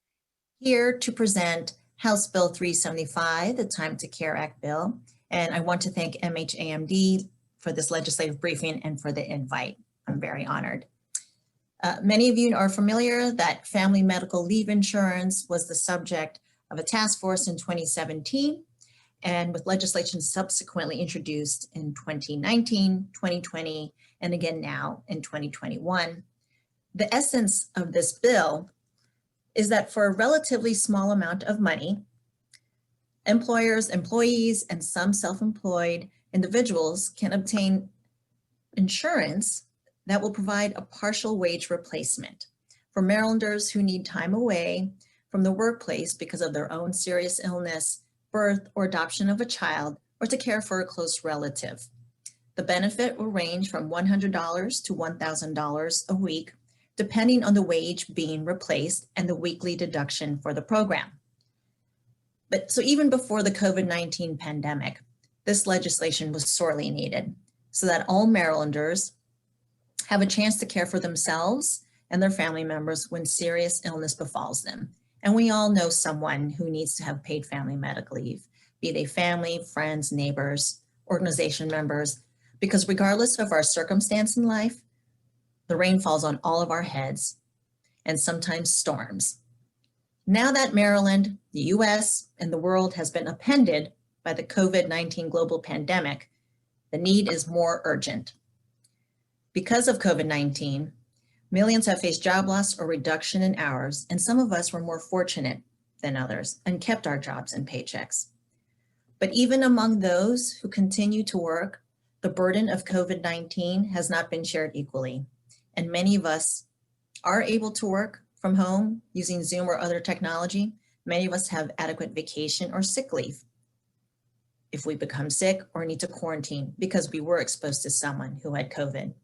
here to present House Bill 375, the Time to Care Act bill. And I want to thank MHAMD for this legislative briefing and for the invite. I'm very honored. Many of you are familiar that family medical leave insurance was the subject of a task force in 2017, and with legislation subsequently introduced in 2019, 2020, and again now in 2021. The essence of this bill is that for a relatively small amount of money, employers, employees, and some self-employed individuals can obtain insurance that will provide a partial wage replacement for Marylanders who need time away from the workplace because of their own serious illness, birth, or adoption of a child, or to care for a close relative. The benefit will range from $100 to $1,000 a week, depending on the wage being replaced and the weekly deduction for the program. But so even before the COVID-19 pandemic, this legislation was sorely needed so that all Marylanders have a chance to care for themselves and their family members when serious illness befalls them. And we all know someone who needs to have paid family medical leave, be they family, friends, neighbors, organization members, because regardless of our circumstance in life, the rain falls on all of our heads and sometimes storms. Now that Maryland, the US, and the world has been upended by the COVID-19 global pandemic, the need is more urgent. Because of COVID-19, millions have faced job loss or reduction in hours, and some of us were more fortunate than others and kept our jobs and paychecks. But even among those who continue to work, the burden of COVID-19 has not been shared equally. And many of us are able to work from home using Zoom or other technology. Many of us have adequate vacation or sick leave if we become sick or need to quarantine because we were exposed to someone who had COVID.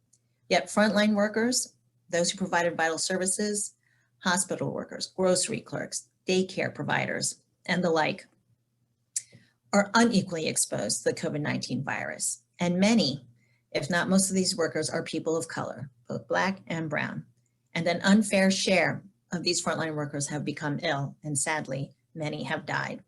Yet frontline workers, those who provided vital services, hospital workers, grocery clerks, daycare providers, and the like, are unequally exposed to the COVID-19 virus. And many, if not most of these workers, are people of color, both Black and brown. And an unfair share of these frontline workers have become ill, and sadly, many have died.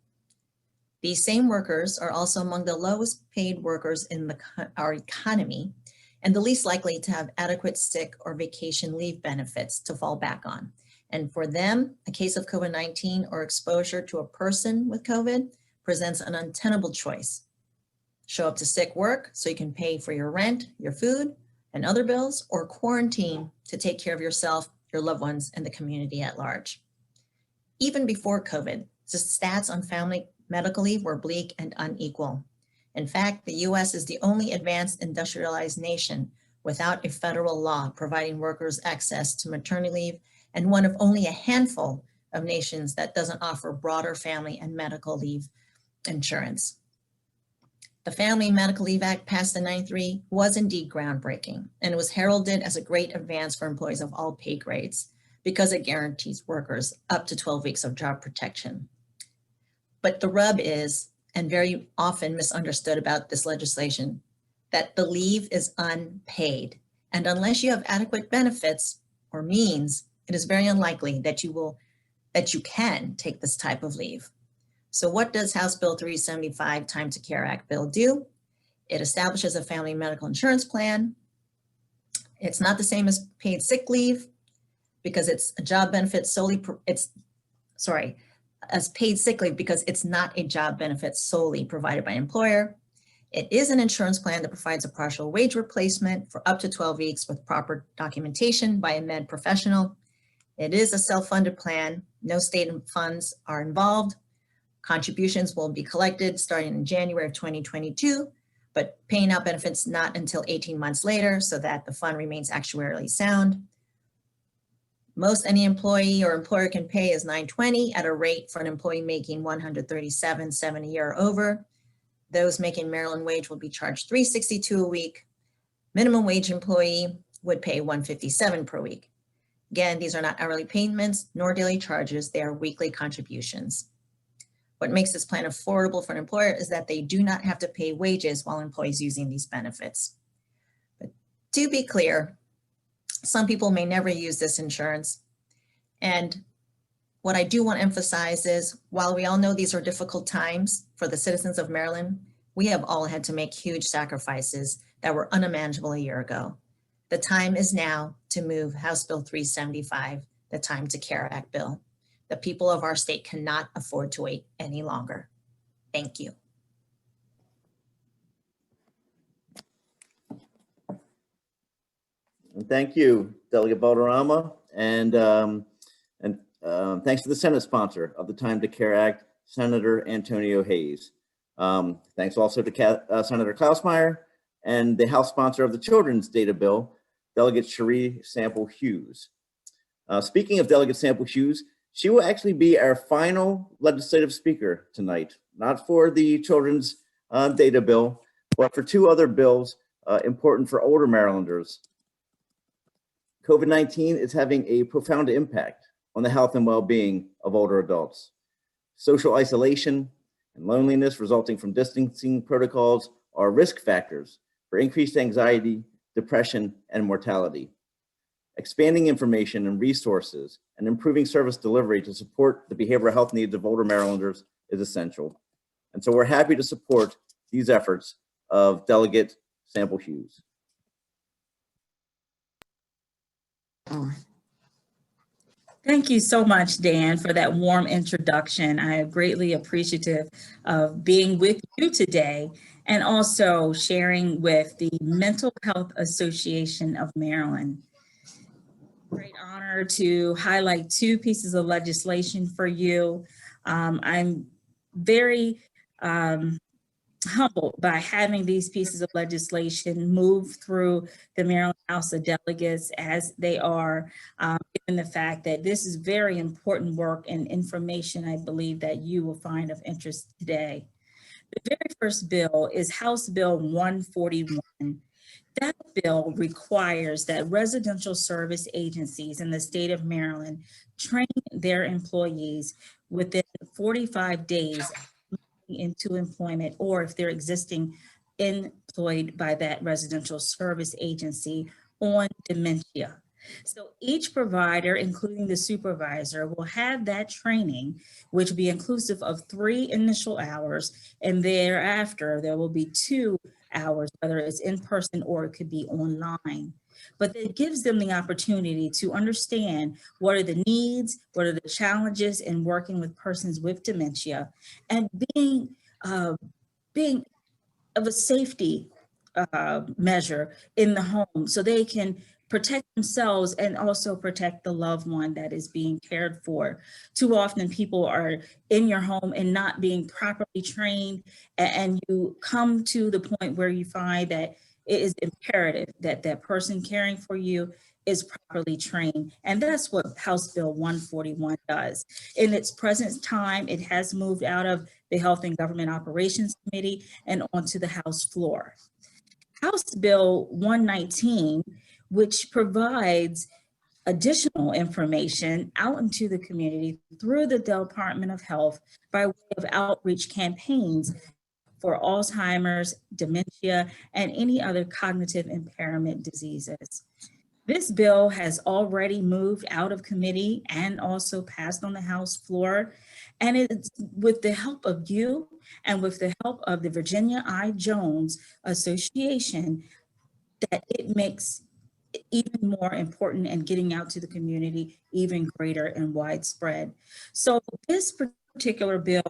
These same workers are also among the lowest paid workers in our economy and the least likely to have adequate sick or vacation leave benefits to fall back on. And for them, a case of COVID-19 or exposure to a person with COVID presents an untenable choice. Show up to sick work so you can pay for your rent, your food, and other bills, or quarantine to take care of yourself, your loved ones, and the community at large. Even before COVID, the stats on family medical leave were bleak and unequal. In fact, the US is the only advanced industrialized nation without a federal law providing workers access to maternity leave, and one of only a handful of nations that doesn't offer broader family and medical leave insurance. The Family Medical Leave Act passed in '93 was indeed groundbreaking, and it was heralded as a great advance for employees of all pay grades because it guarantees workers up to 12 weeks of job protection. But the rub is, and very often misunderstood about this legislation, that the leave is unpaid. And unless you have adequate benefits or means, it is very unlikely that you can take this type of leave. So what does House Bill 375 Time to Care Act bill do? It establishes a family medical insurance plan. It's not the same as paid sick leave because it's a job benefit solely, as paid sick leave because it's not a job benefit solely provided by employer. It is an insurance plan that provides a partial wage replacement for up to 12 weeks with proper documentation by a med professional. It is a self-funded plan. No state funds are involved. Contributions will be collected starting in January of 2022, but paying out benefits not until 18 months later so that the fund remains actuarially sound. Most any employee or employer can pay is $920 at a rate for an employee making $137.70 a year or over. Those making Maryland wage will be charged $362 a week. Minimum wage employee would pay $157 per week. Again, these are not hourly payments nor daily charges, they are weekly contributions. What makes this plan affordable for an employer is that they do not have to pay wages while employees using these benefits. But to be clear, some people may never use this insurance. And what I do want to emphasize is, while we all know these are difficult times for the citizens of Maryland, we have all had to make huge sacrifices that were unimaginable a year ago. The time is now to move House Bill 375, the Time to Care Act bill. The people of our state cannot afford to wait any longer. Thank you. And thank you, Delegate Balderrama, and thanks to the Senate sponsor of the Time to Care Act, Senator Antonio Hayes. Thanks also to Senator Klausmeier and the House sponsor of the Children's Data Bill, Delegate Cherie Sample Hughes. Speaking of Delegate Sample Hughes, she will actually be our final legislative speaker tonight, not for the Children's Data Bill, but for two other bills important for older Marylanders. COVID-19 is having a profound impact on the health and well-being of older adults. Social isolation and loneliness resulting from distancing protocols are risk factors for increased anxiety, depression, and mortality. Expanding information and resources and improving service delivery to support the behavioral health needs of older Marylanders is essential. And so we're happy to support these efforts of Delegate Sample Hughes. Thank you so much, Dan, for that warm introduction. I am greatly appreciative of being with you today and also sharing with the Mental Health Association of Maryland. Great honor to highlight two pieces of legislation for you. I'm very humbled by having these pieces of legislation move through the Maryland House of Delegates as they are, given the fact that this is very important work and information I believe that you will find of interest today. The very first bill is House Bill 141. That bill requires that residential service agencies in the state of Maryland train their employees within 45 days into employment, or if they're existing employed by that residential service agency, on dementia. So each provider, including the supervisor, will have that training, which will be inclusive of 3 initial hours, and thereafter there will be 2 hours, whether it's in person or it could be online. But it gives them the opportunity to understand what are the needs, what are the challenges in working with persons with dementia, and being of a safety measure in the home so they can protect themselves and also protect the loved one that is being cared for. Too often people are in your home and not being properly trained, and you come to the point where you find that it is imperative that that person caring for you is properly trained. And that's what House Bill 141 does. In its present time, it has moved out of the Health and Government Operations Committee and onto the House floor. House Bill 119, which provides additional information out into the community through the Department of Health by way of outreach campaigns for Alzheimer's, dementia, and any other cognitive impairment diseases. This bill has already moved out of committee and also passed on the House floor. And it's with the help of you and with the help of the Virginia I. Jones Association that it makes it even more important and getting out to the community even greater and widespread. So this particular bill,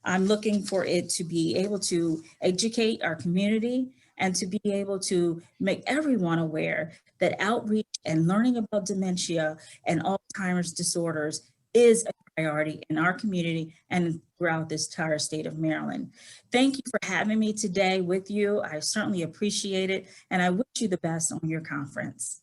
I'm looking for it to be able to educate our community and to be able to make everyone aware that outreach and learning about dementia and Alzheimer's disorders is a priority in our community and throughout this entire state of Maryland. Thank you for having me today with you. I certainly appreciate it, and I wish you the best on your conference.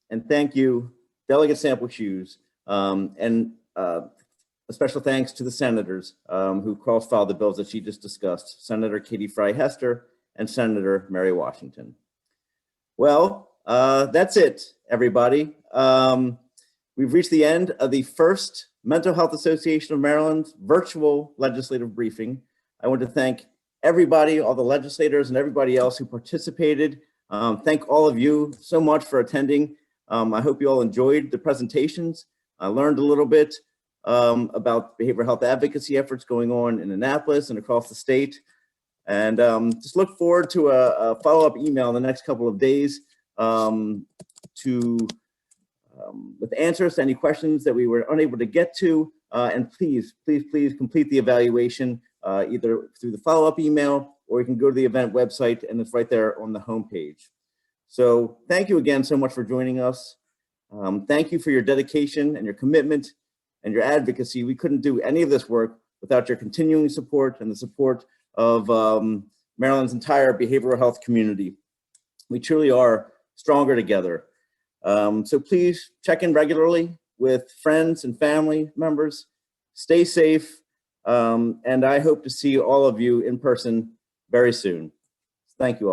And thank you, Delegate Sample Shoes, and a special thanks to the senators who cross-filed the bills that she just discussed, Senator Katie Fry Hester and Senator Mary Washington. Well, that's it, everybody. We've reached the end of the first Mental Health Association of Maryland virtual legislative briefing. I want to thank everybody, all the legislators and everybody else who participated. Thank all of you so much for attending. I hope you all enjoyed the presentations. I learned a little bit about behavioral health advocacy efforts going on in Annapolis and across the state. And just look forward to a follow-up email in the next couple of days with answers to any questions that we were unable to get to. And please, please, please complete the evaluation either through the follow-up email, or you can go to the event website and it's right there on the homepage. So thank you again so much for joining us. Thank you for your dedication and your commitment and your advocacy. We couldn't do any of this work without your continuing support and the support of Maryland's entire behavioral health community. We truly are stronger together. So please check in regularly with friends and family members. Stay safe, and I hope to see all of you in person very soon. Thank you all.